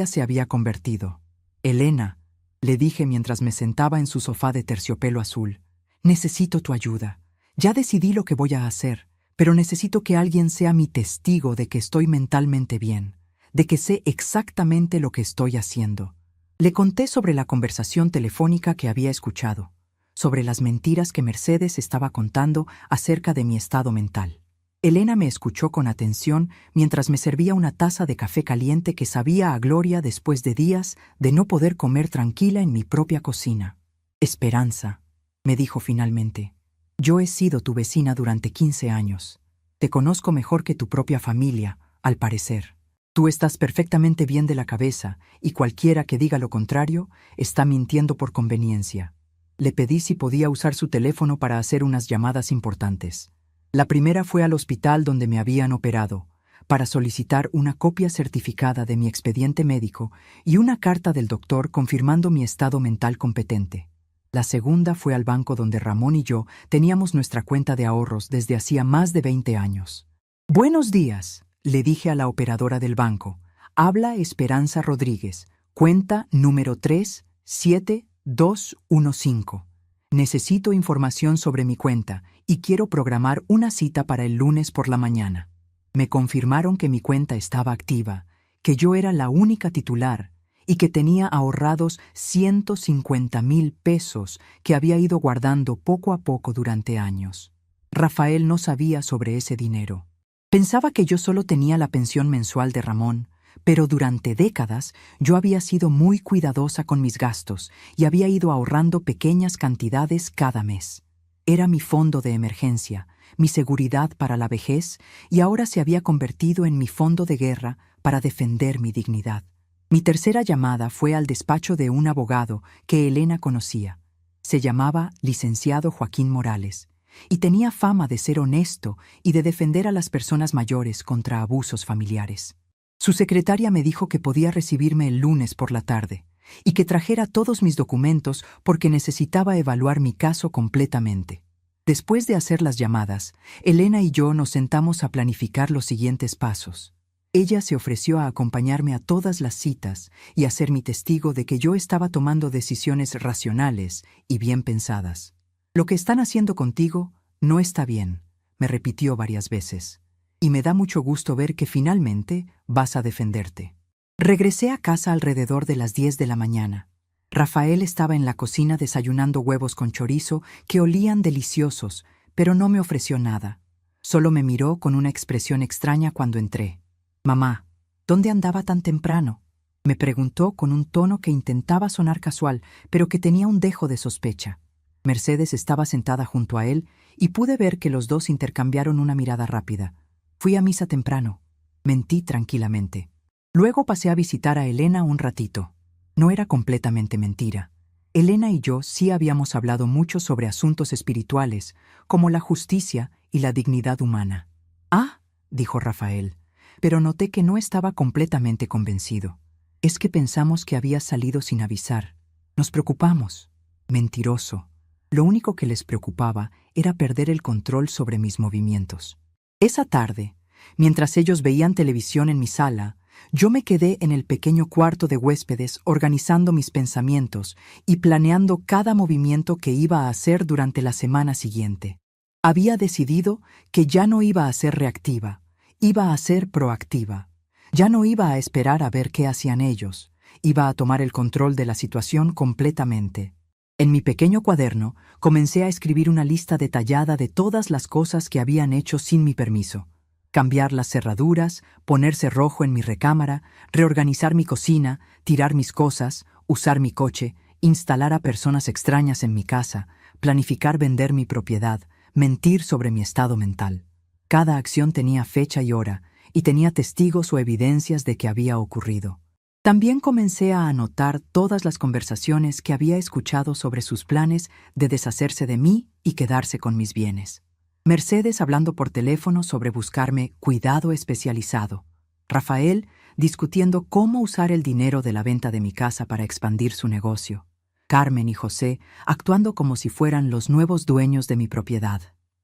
se había convertido. Elena, le dije mientras me sentaba en su sofá de terciopelo azul, necesito tu ayuda. Ya decidí lo que voy a hacer, pero necesito que alguien sea mi testigo de que estoy mentalmente bien, de que sé exactamente lo que estoy haciendo. Le conté sobre la conversación telefónica que había escuchado, sobre las mentiras que Mercedes estaba contando acerca de mi estado mental. Elena me escuchó con atención mientras me servía una taza de café caliente que sabía a gloria después de días de no poder comer tranquila en mi propia cocina. Esperanza, me dijo finalmente, yo he sido tu vecina durante 15 años. Te conozco mejor que tu propia familia, al parecer. Tú estás perfectamente bien de la cabeza, y cualquiera que diga lo contrario está mintiendo por conveniencia. Le pedí si podía usar su teléfono para hacer unas llamadas importantes. La primera fue al hospital donde me habían operado, para solicitar una copia certificada de mi expediente médico y una carta del doctor confirmando mi estado mental competente. La segunda fue al banco donde Ramón y yo teníamos nuestra cuenta de ahorros desde hacía más de 20 años. «Buenos días», le dije a la operadora del banco. «Habla Esperanza Rodríguez, cuenta número 37215. Necesito información sobre mi cuenta y quiero programar una cita para el lunes por la mañana». Me confirmaron que mi cuenta estaba activa, que yo era la única titular y que tenía ahorrados 150,000 pesos que había ido guardando poco a poco durante años. Rafael no sabía sobre ese dinero. Pensaba que yo solo tenía la pensión mensual de Ramón, pero durante décadas yo había sido muy cuidadosa con mis gastos y había ido ahorrando pequeñas cantidades cada mes. Era mi fondo de emergencia, mi seguridad para la vejez, y ahora se había convertido en mi fondo de guerra para defender mi dignidad. Mi tercera llamada fue al despacho de un abogado que Elena conocía. Se llamaba licenciado Joaquín Morales, y tenía fama de ser honesto y de defender a las personas mayores contra abusos familiares. Su secretaria me dijo que podía recibirme el lunes por la tarde y que trajera todos mis documentos porque necesitaba evaluar mi caso completamente. Después de hacer las llamadas, Elena y yo nos sentamos a planificar los siguientes pasos. Ella se ofreció a acompañarme a todas las citas y a ser mi testigo de que yo estaba tomando decisiones racionales y bien pensadas. «Lo que están haciendo contigo no está bien», me repitió varias veces. «Y me da mucho gusto ver que finalmente vas a defenderte». Regresé a casa alrededor de las 10 de la mañana. Rafael estaba en la cocina desayunando huevos con chorizo que olían deliciosos, pero no me ofreció nada. Solo me miró con una expresión extraña cuando entré. «Mamá, ¿dónde andaba tan temprano?», me preguntó con un tono que intentaba sonar casual, pero que tenía un dejo de sospecha. Mercedes estaba sentada junto a él y pude ver que los dos intercambiaron una mirada rápida. «Fui a misa temprano», mentí tranquilamente. Luego pasé a visitar a Elena un ratito. No era completamente mentira. Elena y yo sí habíamos hablado mucho sobre asuntos espirituales, como la justicia y la dignidad humana. «Ah», dijo Rafael, pero noté que no estaba completamente convencido. «Es que pensamos que habías salido sin avisar. Nos preocupamos». Mentiroso. Lo único que les preocupaba era perder el control sobre mis movimientos. Esa tarde, mientras ellos veían televisión en mi sala, yo me quedé en el pequeño cuarto de huéspedes organizando mis pensamientos y planeando cada movimiento que iba a hacer durante la semana siguiente. Había decidido que ya no iba a ser reactiva, iba a ser proactiva. Ya no iba a esperar a ver qué hacían ellos, iba a tomar el control de la situación completamente. En mi pequeño cuaderno comencé a escribir una lista detallada de todas las cosas que habían hecho sin mi permiso. Cambiar las cerraduras, poner cerrojo en mi recámara, reorganizar mi cocina, tirar mis cosas, usar mi coche, instalar a personas extrañas en mi casa, planificar vender mi propiedad, mentir sobre mi estado mental. Cada acción tenía fecha y hora, y tenía testigos o evidencias de que había ocurrido. También comencé a anotar todas las conversaciones que había escuchado sobre sus planes de deshacerse de mí y quedarse con mis bienes. Mercedes hablando por teléfono sobre buscarme cuidado especializado. Rafael discutiendo cómo usar el dinero de la venta de mi casa para expandir su negocio. Carmen y José actuando como si fueran los nuevos dueños de mi propiedad.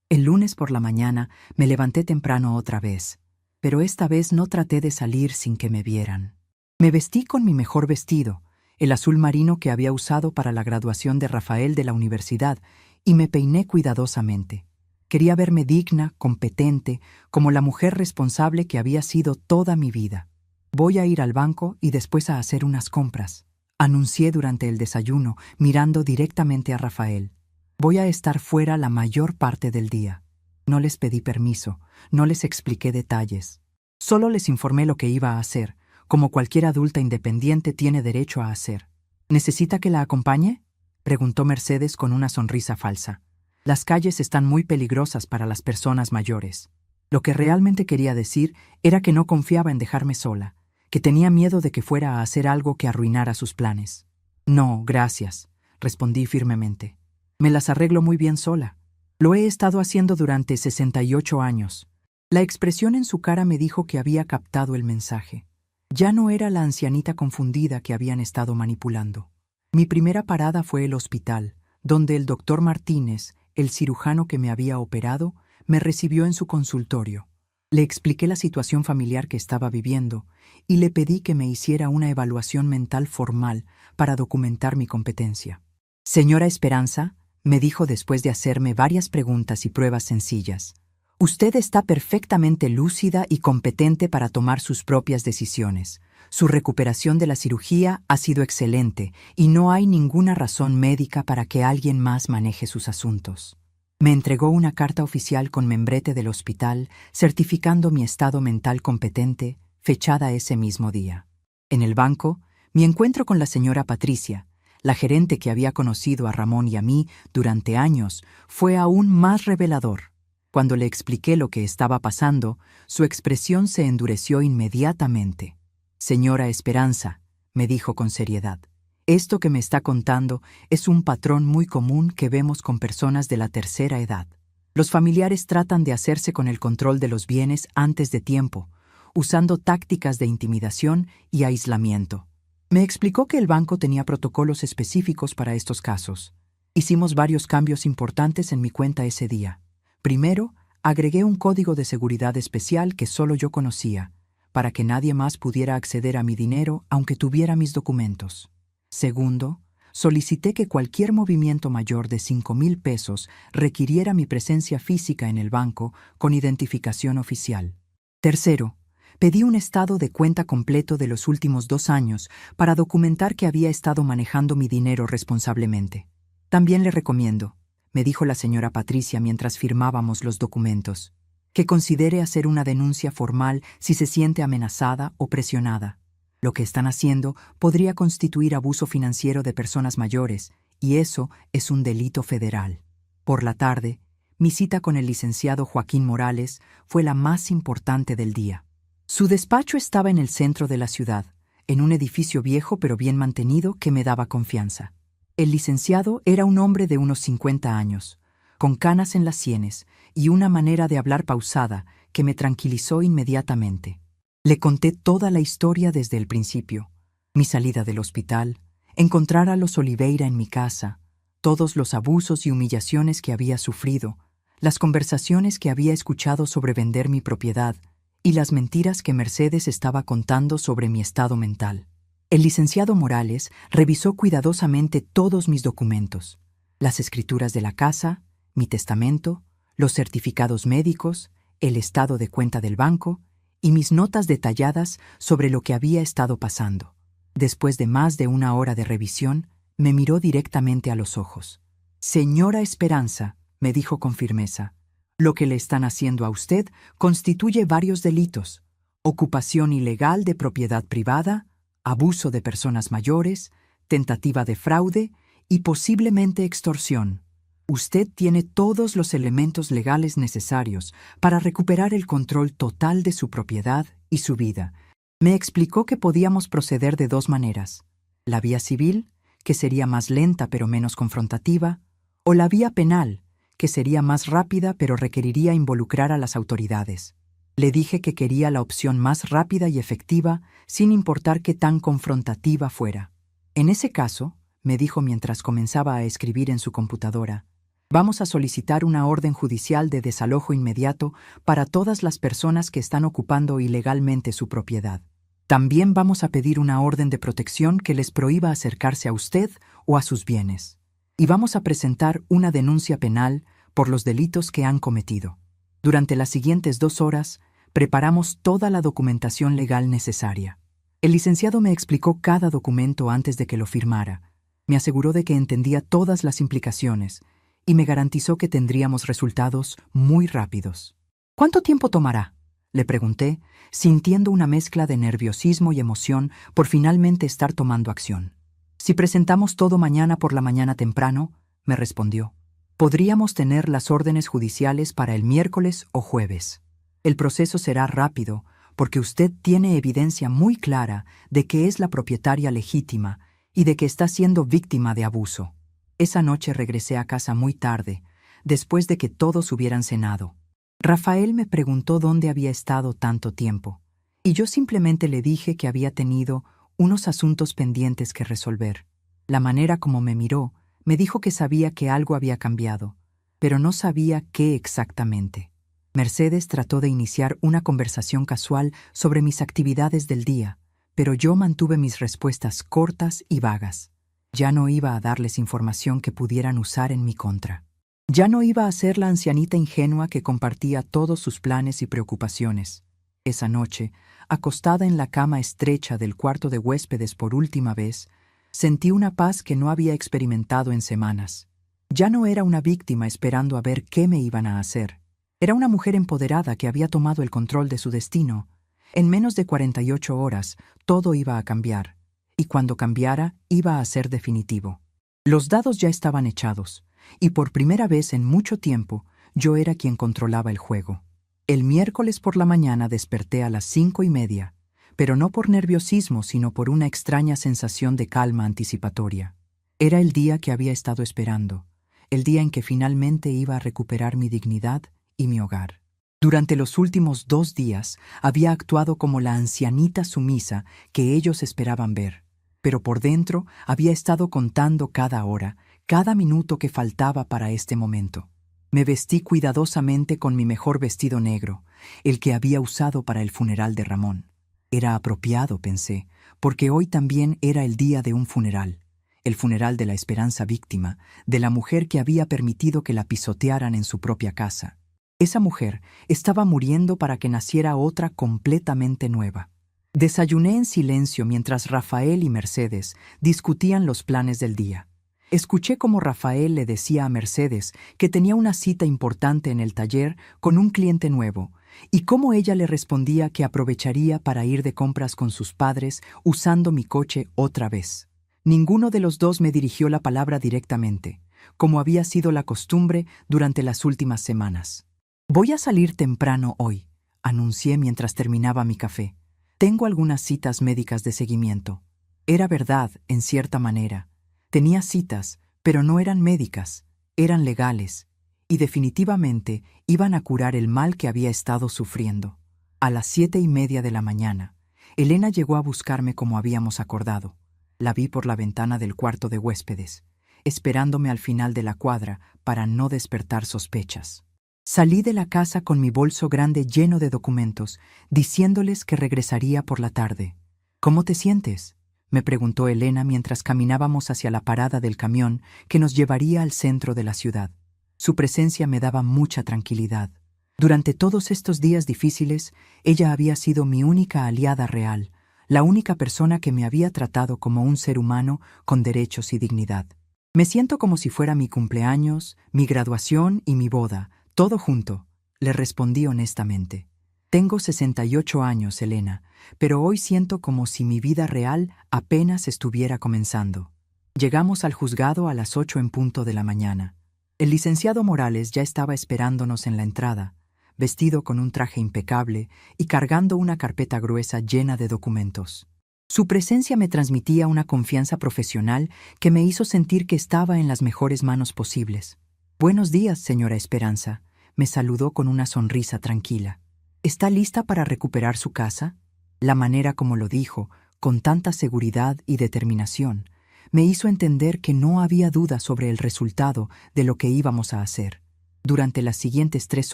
El lunes por la mañana me levanté temprano otra vez, pero esta vez no traté de salir sin que me vieran. Me vestí con mi mejor vestido, el azul marino que había usado para la graduación de Rafael de la universidad, y me peiné cuidadosamente. Quería verme digna, competente, como la mujer responsable que había sido toda mi vida. «Voy a ir al banco y después a hacer unas compras», anuncié durante el desayuno, mirando directamente a Rafael. «Voy a estar fuera la mayor parte del día». No les pedí permiso, no les expliqué detalles. Solo les informé lo que iba a hacer, como cualquier adulta independiente tiene derecho a hacer. «¿Necesita que la acompañe?», preguntó Mercedes con una sonrisa falsa. «Las calles están muy peligrosas para las personas mayores». Lo que realmente quería decir era que no confiaba en dejarme sola, que tenía miedo de que fuera a hacer algo que arruinara sus planes. No, gracias, respondí firmemente. Me las arreglo muy bien sola. Lo he estado haciendo durante 68 años. La expresión en su cara me dijo que había captado el mensaje. Ya no era la ancianita confundida que habían estado manipulando. Mi primera parada fue el hospital, donde el doctor Martínez, el cirujano que me había operado, me recibió en su consultorio. Le expliqué la situación familiar que estaba viviendo y le pedí que me hiciera una evaluación mental formal para documentar mi competencia. Señora Esperanza, me dijo después de hacerme varias preguntas y pruebas sencillas, usted está perfectamente lúcida y competente para tomar sus propias decisiones. Su recuperación de la cirugía ha sido excelente y no hay ninguna razón médica para que alguien más maneje sus asuntos. Me entregó una carta oficial con membrete del hospital certificando mi estado mental competente, fechada ese mismo día. En el banco, mi encuentro con la señora Patricia, la gerente que había conocido a Ramón y a mí durante años, fue aún más revelador. Cuando le expliqué lo que estaba pasando, su expresión se endureció inmediatamente. Señora Esperanza, me dijo con seriedad, esto que me está contando es un patrón muy común que vemos con personas de la tercera edad. Los familiares tratan de hacerse con el control de los bienes antes de tiempo, usando tácticas de intimidación y aislamiento. Me explicó que el banco tenía protocolos específicos para estos casos. Hicimos varios cambios importantes en mi cuenta ese día. Primero, agregué un código de seguridad especial que solo yo conocía, para que nadie más pudiera acceder a mi dinero aunque tuviera mis documentos. Segundo, solicité que cualquier movimiento mayor de 5,000 pesos requiriera mi presencia física en el banco con identificación oficial. Tercero, pedí un estado de cuenta completo de los últimos 2 años para documentar que había estado manejando mi dinero responsablemente. También le recomiendo, me dijo la señora Patricia mientras firmábamos los documentos, que considere hacer una denuncia formal si se siente amenazada o presionada. Lo que están haciendo podría constituir abuso financiero de personas mayores, y eso es un delito federal. Por la tarde, mi cita con el licenciado Joaquín Morales fue la más importante del día. Su despacho estaba en el centro de la ciudad, en un edificio viejo pero bien mantenido que me daba confianza. El licenciado era un hombre de unos 50 años, con canas en las sienes y una manera de hablar pausada que me tranquilizó inmediatamente. Le conté toda la historia desde el principio, mi salida del hospital, encontrar a los Oliveira en mi casa, todos los abusos y humillaciones que había sufrido, las conversaciones que había escuchado sobre vender mi propiedad y las mentiras que Mercedes estaba contando sobre mi estado mental. El licenciado Morales revisó cuidadosamente todos mis documentos, las escrituras de la casa, mi testamento, los certificados médicos, el estado de cuenta del banco y mis notas detalladas sobre lo que había estado pasando. Después de más de 1 hora de revisión, me miró directamente a los ojos. Señora Esperanza, me dijo con firmeza, lo que le están haciendo a usted constituye varios delitos: ocupación ilegal de propiedad privada, abuso de personas mayores, tentativa de fraude y posiblemente extorsión. Usted tiene todos los elementos legales necesarios para recuperar el control total de su propiedad y su vida. Me explicó que podíamos proceder de 2 maneras: la vía civil, que sería más lenta pero menos confrontativa, o la vía penal, que sería más rápida pero requeriría involucrar a las autoridades. Le dije que quería la opción más rápida y efectiva, sin importar qué tan confrontativa fuera. En ese caso, me dijo mientras comenzaba a escribir en su computadora, vamos a solicitar una orden judicial de desalojo inmediato para todas las personas que están ocupando ilegalmente su propiedad. También vamos a pedir una orden de protección que les prohíba acercarse a usted o a sus bienes. Y vamos a presentar una denuncia penal por los delitos que han cometido. Durante las siguientes 2 horas, preparamos toda la documentación legal necesaria. El licenciado me explicó cada documento antes de que lo firmara. Me aseguró de que entendía todas las implicaciones y me garantizó que tendríamos resultados muy rápidos. ¿Cuánto tiempo tomará?, le pregunté, sintiendo una mezcla de nerviosismo y emoción por finalmente estar tomando acción. Si presentamos todo mañana por la mañana temprano, me respondió, podríamos tener las órdenes judiciales para el miércoles o jueves. El proceso será rápido porque usted tiene evidencia muy clara de que es la propietaria legítima y de que está siendo víctima de abuso. Esa noche regresé a casa muy tarde, después de que todos hubieran cenado. Rafael me preguntó dónde había estado tanto tiempo, y yo simplemente le dije que había tenido unos asuntos pendientes que resolver. La manera como me miró me dijo que sabía que algo había cambiado, pero no sabía qué exactamente. Mercedes trató de iniciar una conversación casual sobre mis actividades del día, pero yo mantuve mis respuestas cortas y vagas. Ya no iba a darles información que pudieran usar en mi contra. Ya no iba a ser la ancianita ingenua que compartía todos sus planes y preocupaciones. Esa noche, acostada en la cama estrecha del cuarto de huéspedes por última vez, sentí una paz que no había experimentado en semanas. Ya no era una víctima esperando a ver qué me iban a hacer. Era una mujer empoderada que había tomado el control de su destino. En menos de 48 horas, todo iba a cambiar, y cuando cambiara, iba a ser definitivo. Los dados ya estaban echados, y por primera vez en mucho tiempo, yo era quien controlaba el juego. El miércoles por la mañana desperté a las 5:30, pero no por nerviosismo, sino por una extraña sensación de calma anticipatoria. Era el día que había estado esperando, el día en que finalmente iba a recuperar mi dignidad y mi hogar. Durante los últimos 2 días había actuado como la ancianita sumisa que ellos esperaban ver, pero por dentro había estado contando cada hora, cada minuto que faltaba para este momento. Me vestí cuidadosamente con mi mejor vestido negro, el que había usado para el funeral de Ramón. Era apropiado, pensé, porque hoy también era el día de un funeral, el funeral de la esperanza víctima, de la mujer que había permitido que la pisotearan en su propia casa. Esa mujer estaba muriendo para que naciera otra completamente nueva. Desayuné en silencio mientras Rafael y Mercedes discutían los planes del día. Escuché cómo Rafael le decía a Mercedes que tenía una cita importante en el taller con un cliente nuevo, y cómo ella le respondía que aprovecharía para ir de compras con sus padres usando mi coche otra vez. Ninguno de los dos me dirigió la palabra directamente, como había sido la costumbre durante las últimas semanas. «Voy a salir temprano hoy», anuncié mientras terminaba mi café. «Tengo algunas citas médicas de seguimiento». Era verdad, en cierta manera. Tenía citas, pero no eran médicas, eran legales, y definitivamente iban a curar el mal que había estado sufriendo. A las 7:30 de la mañana, Elena llegó a buscarme como habíamos acordado. La vi por la ventana del cuarto de huéspedes, esperándome al final de la cuadra para no despertar sospechas. Salí de la casa con mi bolso grande lleno de documentos, diciéndoles que regresaría por la tarde. «¿Cómo te sientes?», me preguntó Elena mientras caminábamos hacia la parada del camión que nos llevaría al centro de la ciudad. Su presencia me daba mucha tranquilidad. Durante todos estos días difíciles, ella había sido mi única aliada real, la única persona que me había tratado como un ser humano con derechos y dignidad. «Me siento como si fuera mi cumpleaños, mi graduación y mi boda, todo junto», le respondí honestamente. «Tengo 68 años, Elena, pero hoy siento como si mi vida real apenas estuviera comenzando». Llegamos al juzgado a las 8 en punto de la mañana. El licenciado Morales ya estaba esperándonos en la entrada, vestido con un traje impecable y cargando una carpeta gruesa llena de documentos. Su presencia me transmitía una confianza profesional que me hizo sentir que estaba en las mejores manos posibles. «Buenos días, señora Esperanza», me saludó con una sonrisa tranquila. «¿Está lista para recuperar su casa?». La manera como lo dijo, con tanta seguridad y determinación, me hizo entender que no había duda sobre el resultado de lo que íbamos a hacer. Durante las siguientes 3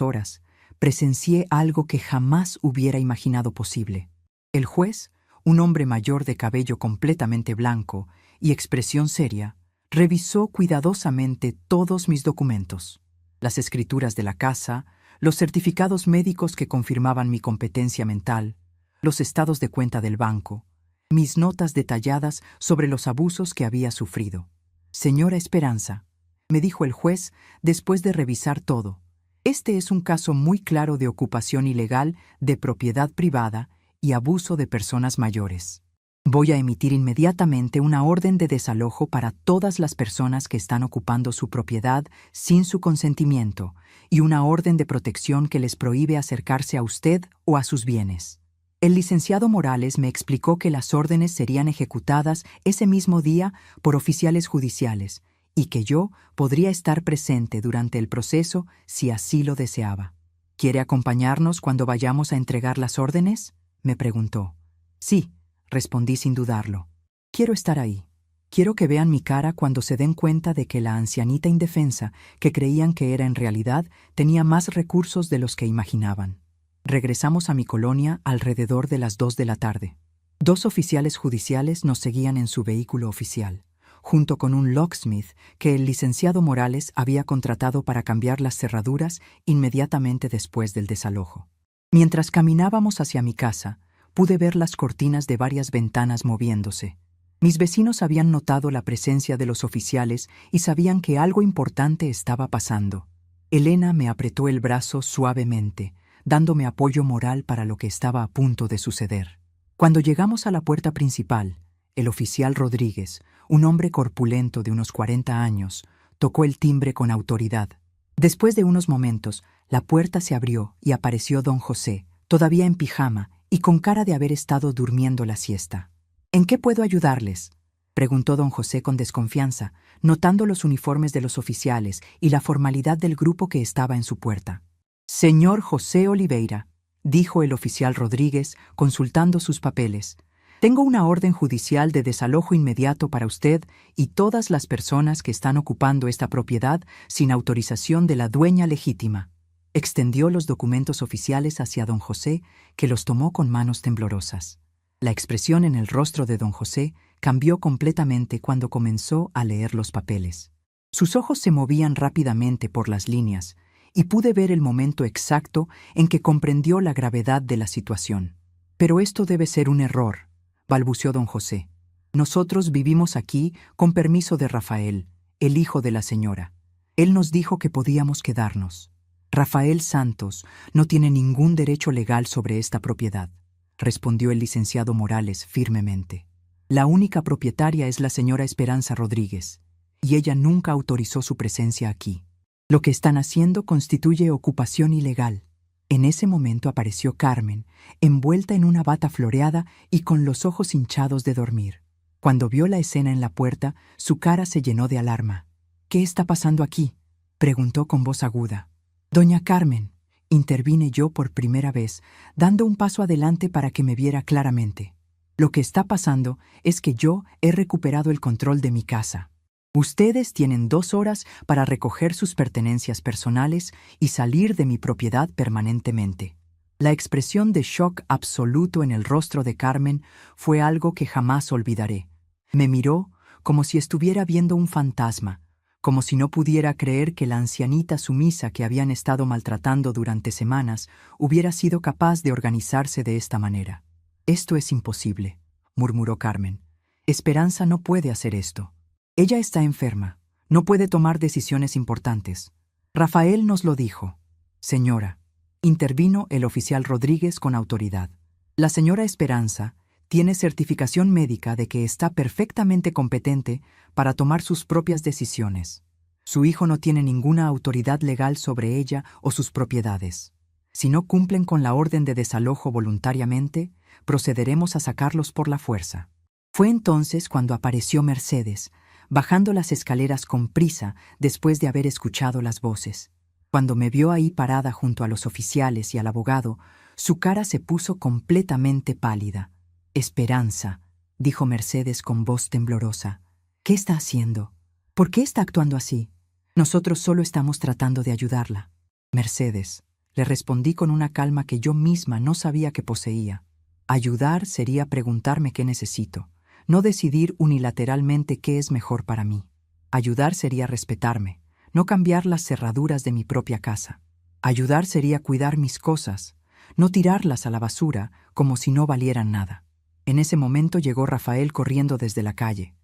horas, presencié algo que jamás hubiera imaginado posible. El juez, un hombre mayor de cabello completamente blanco y expresión seria, revisó cuidadosamente todos mis documentos, las escrituras de la casa, los certificados médicos que confirmaban mi competencia mental, los estados de cuenta del banco, mis notas detalladas sobre los abusos que había sufrido. «Señora Esperanza», me dijo el juez después de revisar todo, «este es un caso muy claro de ocupación ilegal de propiedad privada y abuso de personas mayores. Voy a emitir inmediatamente una orden de desalojo para todas las personas que están ocupando su propiedad sin su consentimiento y una orden de protección que les prohíbe acercarse a usted o a sus bienes». El licenciado Morales me explicó que las órdenes serían ejecutadas ese mismo día por oficiales judiciales y que yo podría estar presente durante el proceso si así lo deseaba. ¿Quiere acompañarnos cuando vayamos a entregar las órdenes?, me preguntó. Sí, respondí sin dudarlo. Quiero estar ahí. Quiero que vean mi cara cuando se den cuenta de que la ancianita indefensa, que creían que era en realidad, tenía más recursos de los que imaginaban. Regresamos a mi colonia alrededor de las 2 de la tarde. 2 oficiales judiciales nos seguían en su vehículo oficial, junto con un locksmith que el licenciado Morales había contratado para cambiar las cerraduras inmediatamente después del desalojo. Mientras caminábamos hacia mi casa, pude ver las cortinas de varias ventanas moviéndose. Mis vecinos habían notado la presencia de los oficiales y sabían que algo importante estaba pasando. Elena me apretó el brazo suavemente, dándome apoyo moral para lo que estaba a punto de suceder. Cuando llegamos a la puerta principal, el oficial Rodríguez, un hombre corpulento de unos 40 años, tocó el timbre con autoridad. Después de unos momentos, la puerta se abrió y apareció don José, todavía en pijama y con cara de haber estado durmiendo la siesta. ¿En qué puedo ayudarles?, preguntó don José con desconfianza, notando los uniformes de los oficiales y la formalidad del grupo que estaba en su puerta. Señor José Oliveira, dijo el oficial Rodríguez, consultando sus papeles, tengo una orden judicial de desalojo inmediato para usted y todas las personas que están ocupando esta propiedad sin autorización de la dueña legítima. Extendió los documentos oficiales hacia don José, que los tomó con manos temblorosas. La expresión en el rostro de don José cambió completamente cuando comenzó a leer los papeles. Sus ojos se movían rápidamente por las líneas, y pude ver el momento exacto en que comprendió la gravedad de la situación. Pero esto debe ser un error, balbuceó don José. Nosotros vivimos aquí con permiso de Rafael, el hijo de la señora. Él nos dijo que podíamos quedarnos. Rafael Santos no tiene ningún derecho legal sobre esta propiedad, respondió el licenciado Morales firmemente. La única propietaria es la señora Esperanza Rodríguez, y ella nunca autorizó su presencia aquí. Lo que están haciendo constituye ocupación ilegal. En ese momento apareció Carmen, envuelta en una bata floreada y con los ojos hinchados de dormir. Cuando vio la escena en la puerta, su cara se llenó de alarma. ¿Qué está pasando aquí?, preguntó con voz aguda. Doña Carmen, intervine yo por primera vez, dando un paso adelante para que me viera claramente. Lo que está pasando es que yo he recuperado el control de mi casa. Ustedes tienen 2 horas para recoger sus pertenencias personales y salir de mi propiedad permanentemente. La expresión de shock absoluto en el rostro de Carmen fue algo que jamás olvidaré. Me miró como si estuviera viendo un fantasma, como si no pudiera creer que la ancianita sumisa que habían estado maltratando durante semanas hubiera sido capaz de organizarse de esta manera. Esto es imposible, murmuró Carmen. Esperanza no puede hacer esto. Ella está enferma, no puede tomar decisiones importantes. Rafael nos lo dijo. Señora, intervino el oficial Rodríguez con autoridad. La señora Esperanza tiene certificación médica de que está perfectamente competente para tomar sus propias decisiones. Su hijo no tiene ninguna autoridad legal sobre ella o sus propiedades. Si no cumplen con la orden de desalojo voluntariamente, procederemos a sacarlos por la fuerza. Fue entonces cuando apareció Mercedes, bajando las escaleras con prisa después de haber escuchado las voces. Cuando me vio ahí parada junto a los oficiales y al abogado, su cara se puso completamente pálida. Esperanza, dijo Mercedes con voz temblorosa. ¿Qué está haciendo? ¿Por qué está actuando así? Nosotros solo estamos tratando de ayudarla. Mercedes, le respondí con una calma que yo misma no sabía que poseía. Ayudar sería preguntarme qué necesito, no decidir unilateralmente qué es mejor para mí. Ayudar sería respetarme, no cambiar las cerraduras de mi propia casa. Ayudar sería cuidar mis cosas, no tirarlas a la basura como si no valieran nada. En ese momento llegó Rafael corriendo desde la calle.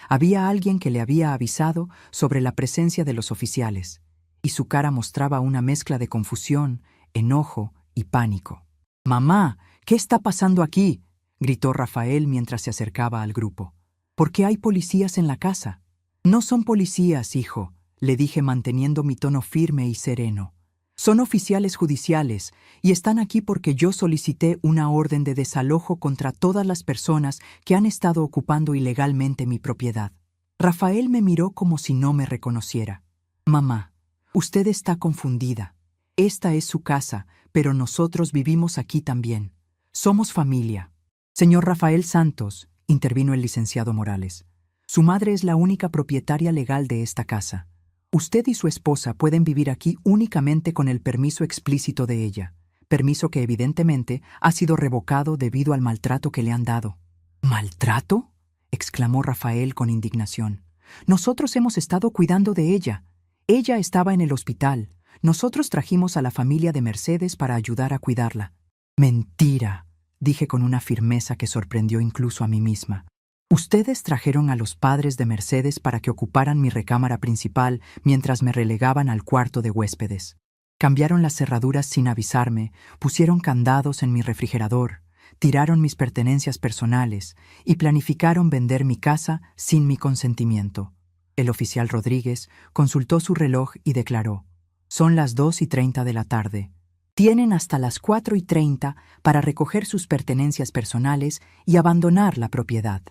Había alguien que le había avisado sobre la presencia de los oficiales, y su cara mostraba una mezcla de confusión, enojo y pánico. «Mamá, ¿qué está pasando aquí?», gritó Rafael mientras se acercaba al grupo. «¿Por qué hay policías en la casa?». «No son policías, hijo», le dije manteniendo mi tono firme y sereno. Son oficiales judiciales y están aquí porque yo solicité una orden de desalojo contra todas las personas que han estado ocupando ilegalmente mi propiedad. Rafael me miró como si no me reconociera. Mamá, usted está confundida. Esta es su casa, pero nosotros vivimos aquí también. Somos familia. Señor Rafael Santos, intervino el licenciado Morales, su madre es la única propietaria legal de esta casa. Usted y su esposa pueden vivir aquí únicamente con el permiso explícito de ella, permiso que evidentemente ha sido revocado debido al maltrato que le han dado. ¿Maltrato?, exclamó Rafael con indignación. Nosotros hemos estado cuidando de ella. Ella estaba en el hospital. Nosotros trajimos a la familia de Mercedes para ayudar a cuidarla. Mentira, dije con una firmeza que sorprendió incluso a mí misma. Ustedes trajeron a los padres de Mercedes para que ocuparan mi recámara principal mientras me relegaban al cuarto de huéspedes. Cambiaron las cerraduras sin avisarme, pusieron candados en mi refrigerador, tiraron mis pertenencias personales y planificaron vender mi casa sin mi consentimiento. El oficial Rodríguez consultó su reloj y declaró: «Son las 2:30 de la tarde. Tienen hasta las 4:30 para recoger sus pertenencias personales y abandonar la propiedad.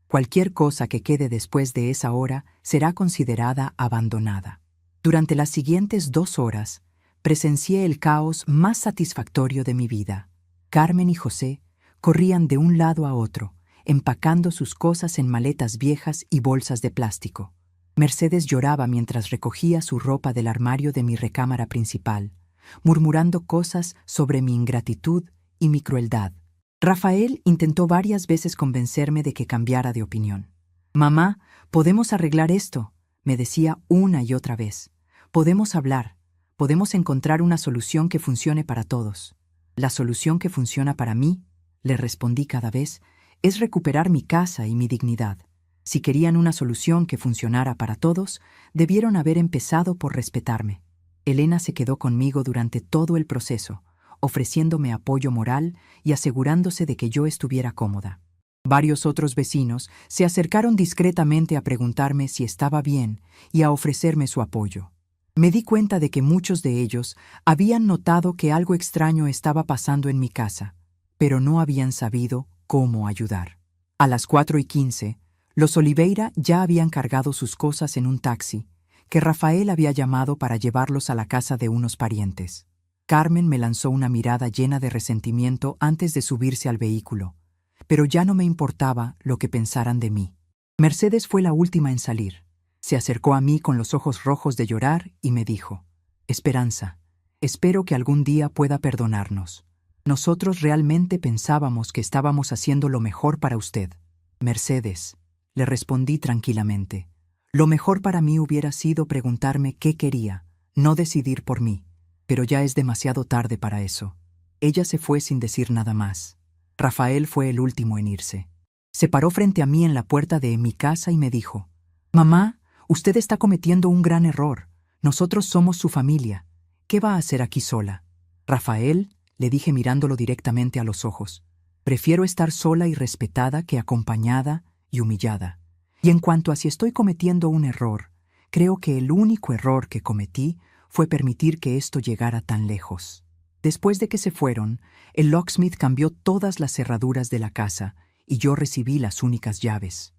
Cualquier cosa que quede después de esa hora será considerada abandonada». Durante las siguientes 2 horas, presencié el caos más satisfactorio de mi vida. Carmen y José corrían de un lado a otro, empacando sus cosas en maletas viejas y bolsas de plástico. Mercedes lloraba mientras recogía su ropa del armario de mi recámara principal, murmurando cosas sobre mi ingratitud y mi crueldad. Rafael intentó varias veces convencerme de que cambiara de opinión. «Mamá, podemos arreglar esto», me decía una y otra vez. «Podemos hablar, podemos encontrar una solución que funcione para todos». «La solución que funciona para mí», le respondí cada vez, «es recuperar mi casa y mi dignidad. Si querían una solución que funcionara para todos, debieron haber empezado por respetarme». Elena se quedó conmigo durante todo el proceso, ofreciéndome apoyo moral y asegurándose de que yo estuviera cómoda. Varios otros vecinos se acercaron discretamente a preguntarme si estaba bien y a ofrecerme su apoyo. Me di cuenta de que muchos de ellos habían notado que algo extraño estaba pasando en mi casa, pero no habían sabido cómo ayudar. A las 4:15, los Oliveira ya habían cargado sus cosas en un taxi que Rafael había llamado para llevarlos a la casa de unos parientes. Carmen me lanzó una mirada llena de resentimiento antes de subirse al vehículo, pero ya no me importaba lo que pensaran de mí. Mercedes fue la última en salir. Se acercó a mí con los ojos rojos de llorar y me dijo: «Esperanza, espero que algún día pueda perdonarnos. Nosotros realmente pensábamos que estábamos haciendo lo mejor para usted». «Mercedes», le respondí tranquilamente, «lo mejor para mí hubiera sido preguntarme qué quería, no decidir por mí. Pero ya es demasiado tarde para eso». Ella se fue sin decir nada más. Rafael fue el último en irse. Se paró frente a mí en la puerta de mi casa y me dijo: «Mamá, usted está cometiendo un gran error. Nosotros somos su familia. ¿Qué va a hacer aquí sola?» «Rafael», le dije mirándolo directamente a los ojos, «prefiero estar sola y respetada que acompañada y humillada. Y en cuanto a si estoy cometiendo un error, creo que el único error que cometí fue permitir que esto llegara tan lejos». Después de que se fueron, el locksmith cambió todas las cerraduras de la casa y yo recibí las únicas llaves.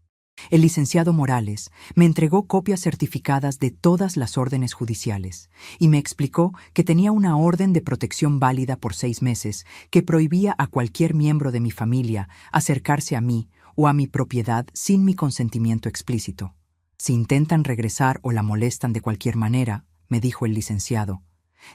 El licenciado Morales me entregó copias certificadas de todas las órdenes judiciales y me explicó que tenía una orden de protección válida por 6 meses que prohibía a cualquier miembro de mi familia acercarse a mí o a mi propiedad sin mi consentimiento explícito. «Si intentan regresar o la molestan de cualquier manera», me dijo el licenciado,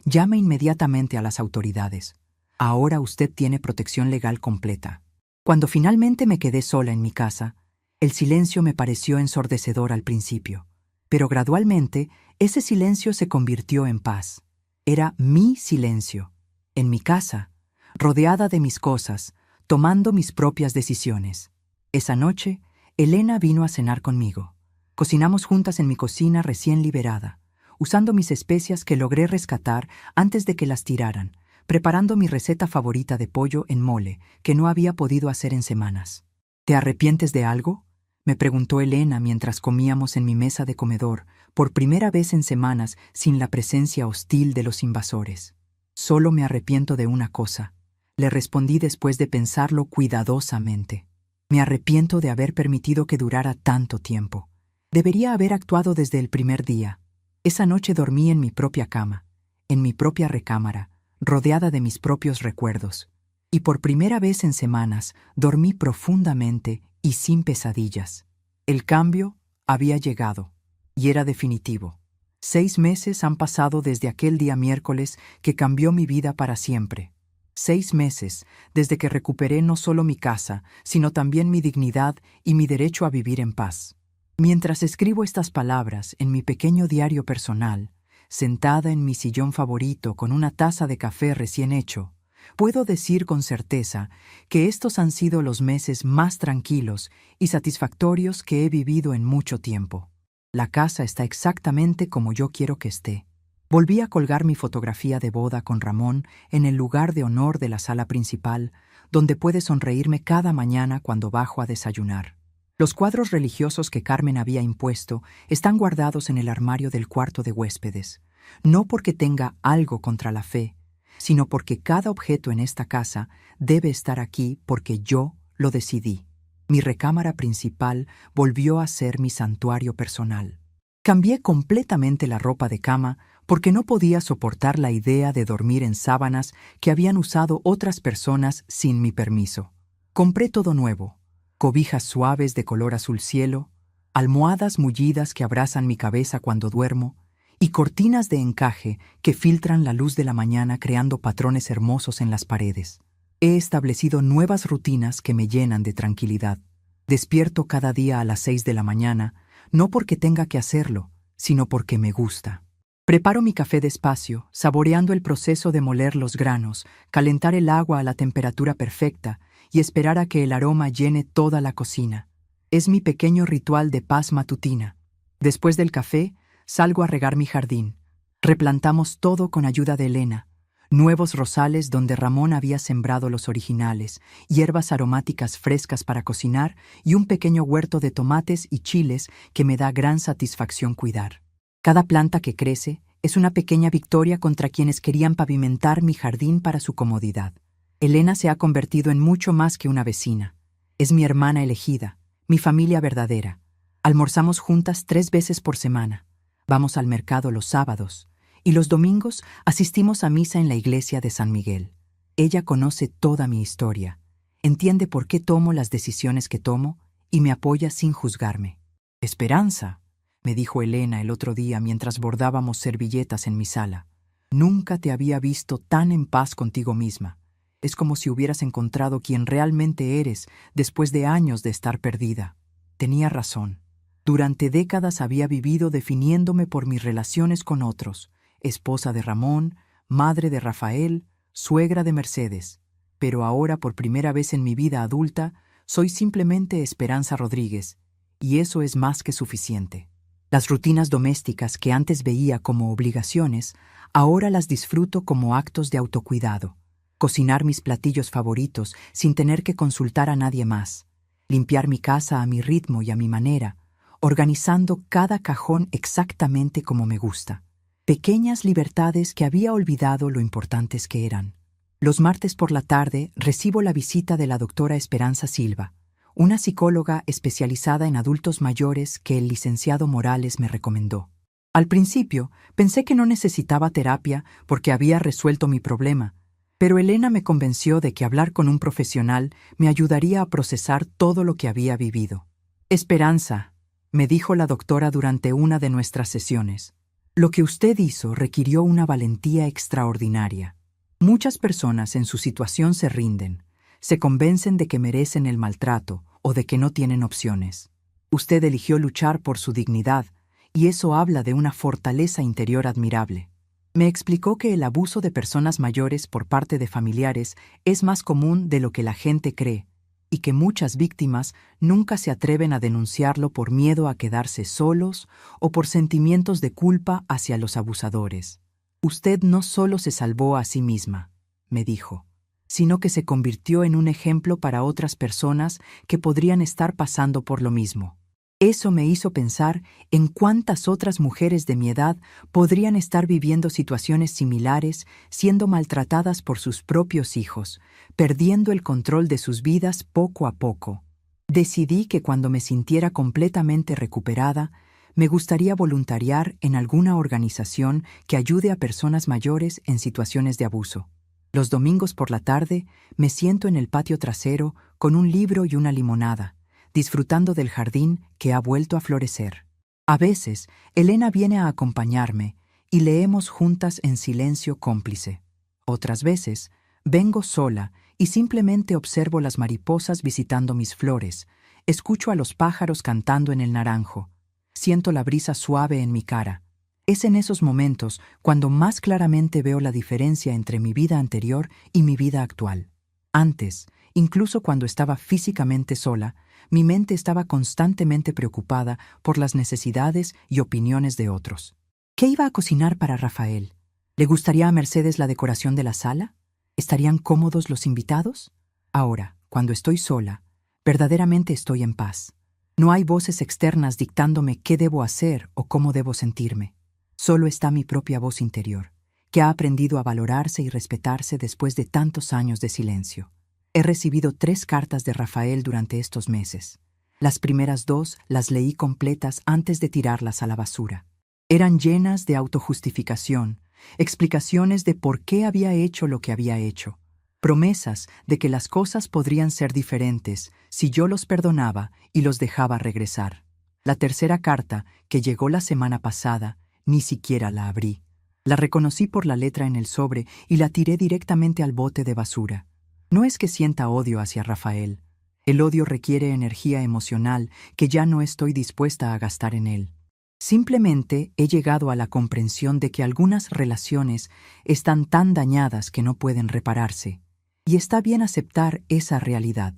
«llame inmediatamente a las autoridades. Ahora usted tiene protección legal completa». Cuando finalmente me quedé sola en mi casa, el silencio me pareció ensordecedor al principio, pero gradualmente ese silencio se convirtió en paz. Era mi silencio, en mi casa, rodeada de mis cosas, tomando mis propias decisiones. Esa noche, Elena vino a cenar conmigo. Cocinamos juntas en mi cocina recién liberada, usando mis especias que logré rescatar antes de que las tiraran, preparando mi receta favorita de pollo en mole, que no había podido hacer en semanas. «¿Te arrepientes de algo?», me preguntó Elena mientras comíamos en mi mesa de comedor, por primera vez en semanas sin la presencia hostil de los invasores. Solo me arrepiento de una cosa, le respondí después de pensarlo cuidadosamente. Me arrepiento de haber permitido que durara tanto tiempo. Debería haber actuado desde el primer día. Esa noche dormí en mi propia cama, en mi propia recámara, rodeada de mis propios recuerdos. Y por primera vez en semanas dormí profundamente y sin pesadillas. El cambio había llegado, y era definitivo. 6 meses han pasado desde aquel día miércoles que cambió mi vida para siempre. 6 meses desde que recuperé no solo mi casa, sino también mi dignidad y mi derecho a vivir en paz. Mientras escribo estas palabras en mi pequeño diario personal, sentada en mi sillón favorito con una taza de café recién hecho, puedo decir con certeza que estos han sido los meses más tranquilos y satisfactorios que he vivido en mucho tiempo. La casa está exactamente como yo quiero que esté. Volví a colgar mi fotografía de boda con Ramón en el lugar de honor de la sala principal, donde puede sonreírme cada mañana cuando bajo a desayunar. Los cuadros religiosos que Carmen había impuesto están guardados en el armario del cuarto de huéspedes, no porque tenga algo contra la fe, sino porque cada objeto en esta casa debe estar aquí porque yo lo decidí. Mi recámara principal volvió a ser mi santuario personal. Cambié completamente la ropa de cama porque no podía soportar la idea de dormir en sábanas que habían usado otras personas sin mi permiso. Compré todo nuevo: cobijas suaves de color azul cielo, almohadas mullidas que abrazan mi cabeza cuando duermo, y cortinas de encaje que filtran la luz de la mañana creando patrones hermosos en las paredes. He establecido nuevas rutinas que me llenan de tranquilidad. Despierto cada día a las 6 de la mañana, no porque tenga que hacerlo, sino porque me gusta. Preparo mi café despacio, saboreando el proceso de moler los granos, calentar el agua a la temperatura perfecta y esperar a que el aroma llene toda la cocina. Es mi pequeño ritual de paz matutina. Después del café, salgo a regar mi jardín. Replantamos todo con ayuda de Elena. Nuevos rosales donde Ramón había sembrado los originales, hierbas aromáticas frescas para cocinar y un pequeño huerto de tomates y chiles que me da gran satisfacción cuidar. Cada planta que crece es una pequeña victoria contra quienes querían pavimentar mi jardín para su comodidad. Elena se ha convertido en mucho más que una vecina. Es mi hermana elegida, mi familia verdadera. Almorzamos juntas 3 veces por semana. Vamos al mercado los sábados. Y los domingos asistimos a misa en la iglesia de San Miguel. Ella conoce toda mi historia, entiende por qué tomo las decisiones que tomo y me apoya sin juzgarme. «Esperanza», me dijo Elena el otro día mientras bordábamos servilletas en mi sala, «nunca te había visto tan en paz contigo misma. Es como si hubieras encontrado quien realmente eres después de años de estar perdida». Tenía razón. Durante décadas había vivido definiéndome por mis relaciones con otros, esposa de Ramón, madre de Rafael, suegra de Mercedes. Pero ahora, por primera vez en mi vida adulta, soy simplemente Esperanza Rodríguez, y eso es más que suficiente. Las rutinas domésticas que antes veía como obligaciones, ahora las disfruto como actos de autocuidado. Cocinar mis platillos favoritos sin tener que consultar a nadie más. Limpiar mi casa a mi ritmo y a mi manera, organizando cada cajón exactamente como me gusta. Pequeñas libertades que había olvidado lo importantes que eran. Los martes por la tarde recibo la visita de la doctora Esperanza Silva, una psicóloga especializada en adultos mayores que el licenciado Morales me recomendó. Al principio pensé que no necesitaba terapia porque había resuelto mi problema, pero Elena me convenció de que hablar con un profesional me ayudaría a procesar todo lo que había vivido. «Esperanza», me dijo la doctora durante una de nuestras sesiones, «lo que usted hizo requirió una valentía extraordinaria. Muchas personas en su situación se rinden, se convencen de que merecen el maltrato o de que no tienen opciones. Usted eligió luchar por su dignidad, y eso habla de una fortaleza interior admirable». Me explicó que el abuso de personas mayores por parte de familiares es más común de lo que la gente cree, y que muchas víctimas nunca se atreven a denunciarlo por miedo a quedarse solos o por sentimientos de culpa hacia los abusadores. «Usted no solo se salvó a sí misma», me dijo, «sino que se convirtió en un ejemplo para otras personas que podrían estar pasando por lo mismo». Eso me hizo pensar en cuántas otras mujeres de mi edad podrían estar viviendo situaciones similares, siendo maltratadas por sus propios hijos, perdiendo el control de sus vidas poco a poco. Decidí que cuando me sintiera completamente recuperada, me gustaría voluntariar en alguna organización que ayude a personas mayores en situaciones de abuso. Los domingos por la tarde me siento en el patio trasero con un libro y una limonada, disfrutando del jardín que ha vuelto a florecer. A veces, Elena viene a acompañarme y leemos juntas en silencio cómplice. Otras veces, vengo sola y simplemente observo las mariposas visitando mis flores, escucho a los pájaros cantando en el naranjo, siento la brisa suave en mi cara. Es en esos momentos cuando más claramente veo la diferencia entre mi vida anterior y mi vida actual. Antes, incluso cuando estaba físicamente sola, mi mente estaba constantemente preocupada por las necesidades y opiniones de otros. ¿Qué iba a cocinar para Rafael? ¿Le gustaría a Mercedes la decoración de la sala? ¿Estarían cómodos los invitados? Ahora, cuando estoy sola, verdaderamente estoy en paz. No hay voces externas dictándome qué debo hacer o cómo debo sentirme. Solo está mi propia voz interior, que ha aprendido a valorarse y respetarse después de tantos años de silencio. He recibido 3 cartas de Rafael durante estos meses. Las primeras 2 las leí completas antes de tirarlas a la basura. Eran llenas de autojustificación, explicaciones de por qué había hecho lo que había hecho, promesas de que las cosas podrían ser diferentes si yo los perdonaba y los dejaba regresar. La tercera carta, que llegó la semana pasada, ni siquiera la abrí. La reconocí por la letra en el sobre y la tiré directamente al bote de basura. No es que sienta odio hacia Rafael. El odio requiere energía emocional que ya no estoy dispuesta a gastar en él. Simplemente he llegado a la comprensión de que algunas relaciones están tan dañadas que no pueden repararse. Y está bien aceptar esa realidad.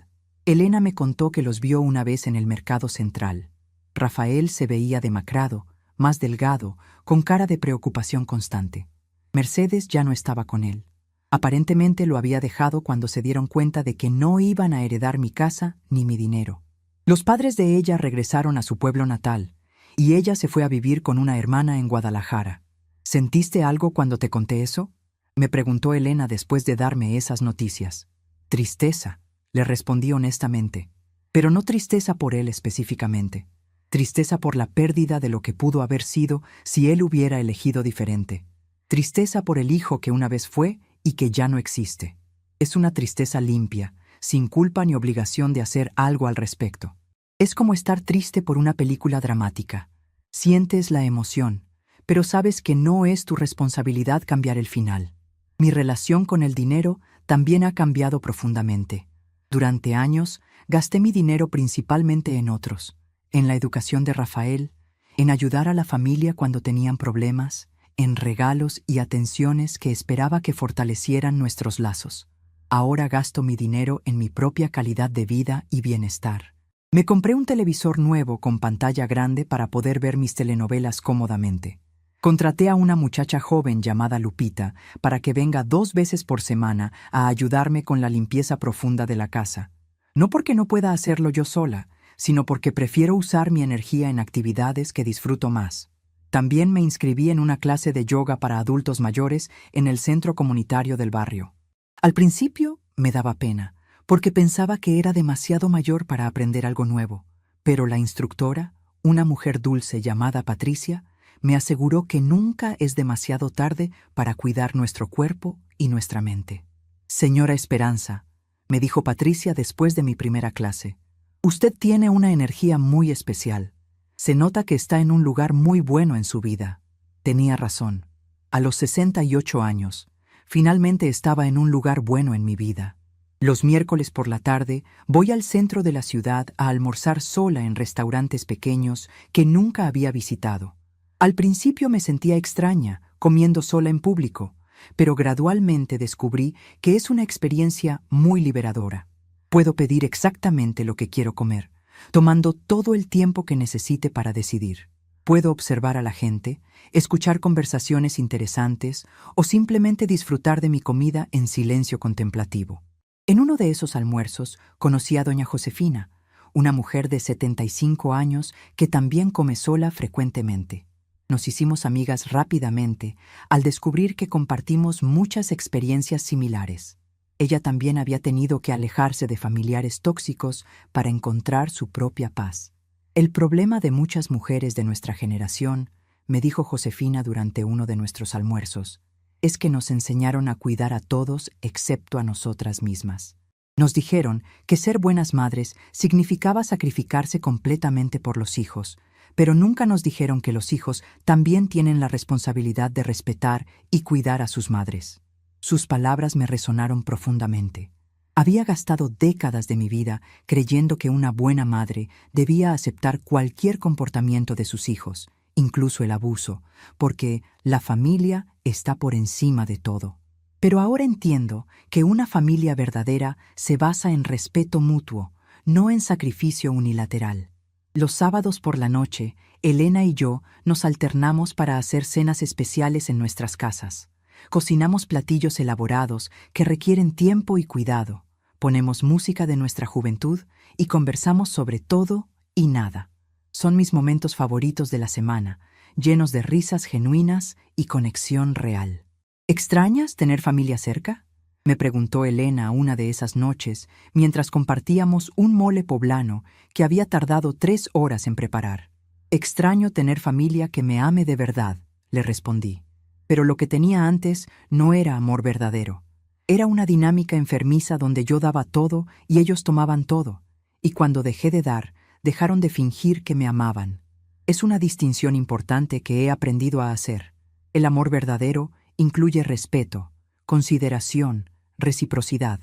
Elena me contó que los vio una vez en el mercado central. Rafael se veía demacrado, más delgado, con cara de preocupación constante. Mercedes ya no estaba con él. Aparentemente lo había dejado cuando se dieron cuenta de que no iban a heredar mi casa ni mi dinero. Los padres de ella regresaron a su pueblo natal, y ella se fue a vivir con una hermana en Guadalajara. ¿Sentiste algo cuando te conté eso?, me preguntó Elena después de darme esas noticias. Tristeza, le respondí honestamente, pero no tristeza por él específicamente. Tristeza por la pérdida de lo que pudo haber sido si él hubiera elegido diferente. Tristeza por el hijo que una vez fue y que ya no existe. Es una tristeza limpia, sin culpa ni obligación de hacer algo al respecto. Es como estar triste por una película dramática. Sientes la emoción, pero sabes que no es tu responsabilidad cambiar el final. Mi relación con el dinero también ha cambiado profundamente. Durante años, gasté mi dinero principalmente en otros, en la educación de Rafael, en ayudar a la familia cuando tenían problemas, en regalos y atenciones que esperaba que fortalecieran nuestros lazos. Ahora gasto mi dinero en mi propia calidad de vida y bienestar. Me compré un televisor nuevo con pantalla grande para poder ver mis telenovelas cómodamente. Contraté a una muchacha joven llamada Lupita para que venga 2 veces por semana a ayudarme con la limpieza profunda de la casa. No porque no pueda hacerlo yo sola, sino porque prefiero usar mi energía en actividades que disfruto más. También me inscribí en una clase de yoga para adultos mayores en el centro comunitario del barrio. Al principio me daba pena, porque pensaba que era demasiado mayor para aprender algo nuevo, pero la instructora, una mujer dulce llamada Patricia, me aseguró que nunca es demasiado tarde para cuidar nuestro cuerpo y nuestra mente. Señora Esperanza, me dijo Patricia después de mi primera clase, usted tiene una energía muy especial. Se nota que está en un lugar muy bueno en su vida. Tenía razón. A los 68 años, finalmente estaba en un lugar bueno en mi vida. Los miércoles por la tarde voy al centro de la ciudad a almorzar sola en restaurantes pequeños que nunca había visitado. Al principio me sentía extraña, comiendo sola en público, pero gradualmente descubrí que es una experiencia muy liberadora. Puedo pedir exactamente lo que quiero comer, tomando todo el tiempo que necesite para decidir. Puedo observar a la gente, escuchar conversaciones interesantes o simplemente disfrutar de mi comida en silencio contemplativo. En uno de esos almuerzos conocí a doña Josefina, una mujer de 75 años que también come sola frecuentemente. Nos hicimos amigas rápidamente al descubrir que compartimos muchas experiencias similares. Ella también había tenido que alejarse de familiares tóxicos para encontrar su propia paz. El problema de muchas mujeres de nuestra generación, me dijo Josefina durante uno de nuestros almuerzos, es que nos enseñaron a cuidar a todos excepto a nosotras mismas. Nos dijeron que ser buenas madres significaba sacrificarse completamente por los hijos, pero nunca nos dijeron que los hijos también tienen la responsabilidad de respetar y cuidar a sus madres. Sus palabras me resonaron profundamente. Había gastado décadas de mi vida creyendo que una buena madre debía aceptar cualquier comportamiento de sus hijos, incluso el abuso, porque la familia está por encima de todo. Pero ahora entiendo que una familia verdadera se basa en respeto mutuo, no en sacrificio unilateral. Los sábados por la noche, Elena y yo nos alternamos para hacer cenas especiales en nuestras casas. Cocinamos platillos elaborados que requieren tiempo y cuidado. Ponemos música de nuestra juventud y conversamos sobre todo y nada. Son mis momentos favoritos de la semana, llenos de risas genuinas y conexión real. ¿Extrañas tener familia cerca?, me preguntó Elena una de esas noches mientras compartíamos un mole poblano que había tardado 3 horas en preparar. Extraño tener familia que me ame de verdad, le respondí. Pero lo que tenía antes no era amor verdadero. Era una dinámica enfermiza donde yo daba todo y ellos tomaban todo, y cuando dejé de dar, dejaron de fingir que me amaban. Es una distinción importante que he aprendido a hacer. El amor verdadero incluye respeto, consideración, reciprocidad.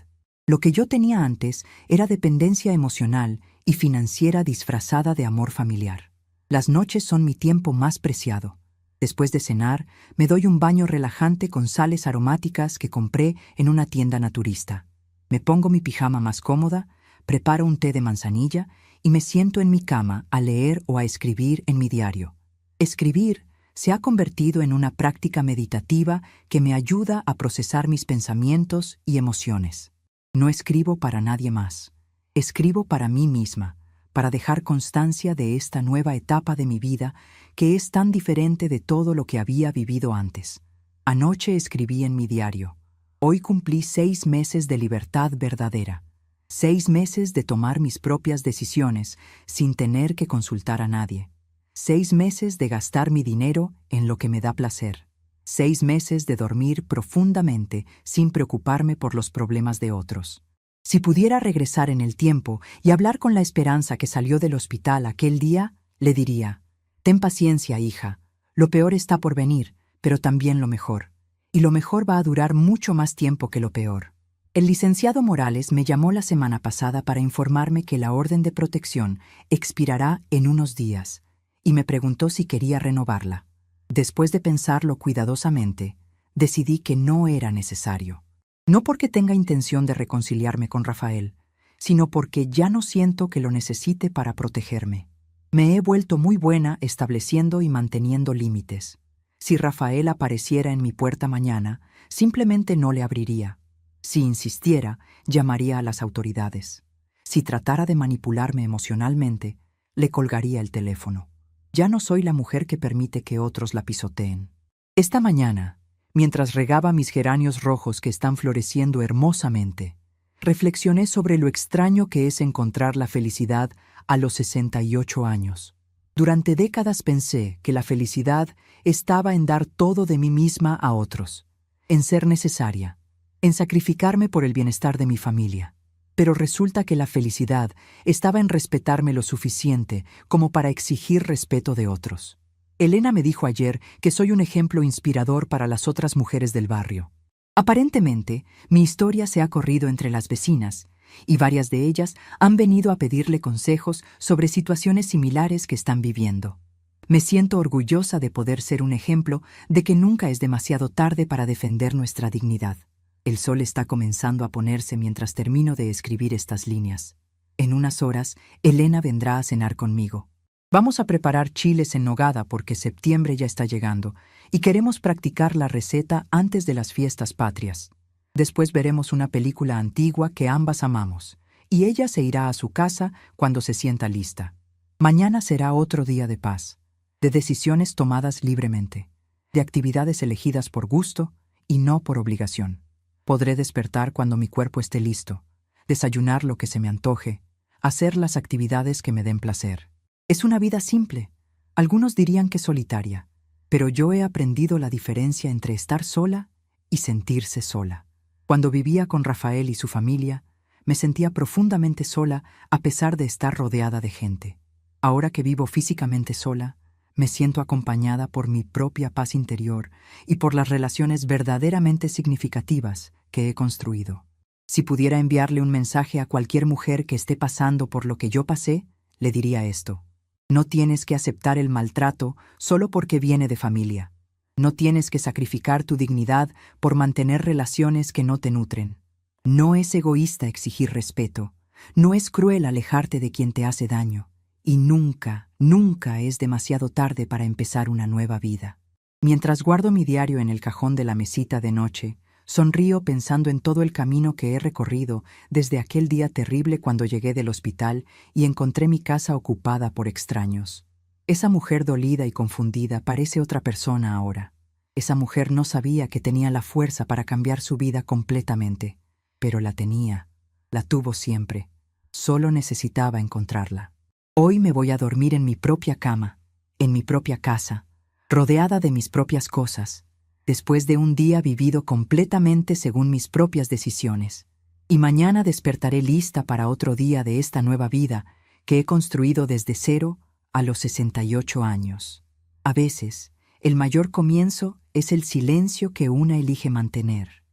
Lo que yo tenía antes era dependencia emocional y financiera disfrazada de amor familiar. Las noches son mi tiempo más preciado. Después de cenar, me doy un baño relajante con sales aromáticas que compré en una tienda naturista. Me pongo mi pijama más cómoda, preparo un té de manzanilla y me siento en mi cama a leer o a escribir en mi diario. Escribir se ha convertido en una práctica meditativa que me ayuda a procesar mis pensamientos y emociones. No escribo para nadie más. Escribo para mí misma, para dejar constancia de esta nueva etapa de mi vida que es tan diferente de todo lo que había vivido antes. Anoche escribí en mi diario: hoy cumplí 6 meses de libertad verdadera. 6 meses de tomar mis propias decisiones sin tener que consultar a nadie. 6 meses de gastar mi dinero en lo que me da placer. 6 meses de dormir profundamente sin preocuparme por los problemas de otros. Si pudiera regresar en el tiempo y hablar con la Esperanza que salió del hospital aquel día, le diría: ten paciencia, hija. Lo peor está por venir, pero también lo mejor. Y lo mejor va a durar mucho más tiempo que lo peor. El licenciado Morales me llamó la semana pasada para informarme que la orden de protección expirará en unos días y me preguntó si quería renovarla. Después de pensarlo cuidadosamente, decidí que no era necesario. No porque tenga intención de reconciliarme con Rafael, sino porque ya no siento que lo necesite para protegerme. Me he vuelto muy buena estableciendo y manteniendo límites. Si Rafael apareciera en mi puerta mañana, simplemente no le abriría. Si insistiera, llamaría a las autoridades. Si tratara de manipularme emocionalmente, le colgaría el teléfono. Ya no soy la mujer que permite que otros la pisoteen. Esta mañana, mientras regaba mis geranios rojos que están floreciendo hermosamente, reflexioné sobre lo extraño que es encontrar la felicidad a los 68 años. Durante décadas pensé que la felicidad estaba en dar todo de mí misma a otros, en ser necesaria, en sacrificarme por el bienestar de mi familia. Pero resulta que la felicidad estaba en respetarme lo suficiente como para exigir respeto de otros. Elena me dijo ayer que soy un ejemplo inspirador para las otras mujeres del barrio. Aparentemente, mi historia se ha corrido entre las vecinas, y varias de ellas han venido a pedirle consejos sobre situaciones similares que están viviendo. Me siento orgullosa de poder ser un ejemplo de que nunca es demasiado tarde para defender nuestra dignidad. El sol está comenzando a ponerse mientras termino de escribir estas líneas. En unas horas, Elena vendrá a cenar conmigo. Vamos a preparar chiles en nogada porque septiembre ya está llegando y queremos practicar la receta antes de las fiestas patrias. Después veremos una película antigua que ambas amamos y ella se irá a su casa cuando se sienta lista. Mañana será otro día de paz, de decisiones tomadas libremente, de actividades elegidas por gusto y no por obligación. Podré despertar cuando mi cuerpo esté listo, desayunar lo que se me antoje, hacer las actividades que me den placer. Es una vida simple. Algunos dirían que solitaria, pero yo he aprendido la diferencia entre estar sola y sentirse sola. Cuando vivía con Rafael y su familia, me sentía profundamente sola a pesar de estar rodeada de gente. Ahora que vivo físicamente sola, me siento acompañada por mi propia paz interior y por las relaciones verdaderamente significativas que he construido. Si pudiera enviarle un mensaje a cualquier mujer que esté pasando por lo que yo pasé, le diría esto: no tienes que aceptar el maltrato solo porque viene de familia. No tienes que sacrificar tu dignidad por mantener relaciones que no te nutren. No es egoísta exigir respeto. No es cruel alejarte de quien te hace daño. Y nunca, nunca es demasiado tarde para empezar una nueva vida. Mientras guardo mi diario en el cajón de la mesita de noche, sonrío pensando en todo el camino que he recorrido desde aquel día terrible cuando llegué del hospital y encontré mi casa ocupada por extraños. Esa mujer dolida y confundida parece otra persona ahora. Esa mujer no sabía que tenía la fuerza para cambiar su vida completamente, pero la tenía, la tuvo siempre. Solo necesitaba encontrarla. Hoy me voy a dormir en mi propia cama, en mi propia casa, rodeada de mis propias cosas, después de un día vivido completamente según mis propias decisiones. Y mañana despertaré lista para otro día de esta nueva vida que he construido desde 0 a los 68 años. A veces, el mayor comienzo es el silencio que una elige mantener.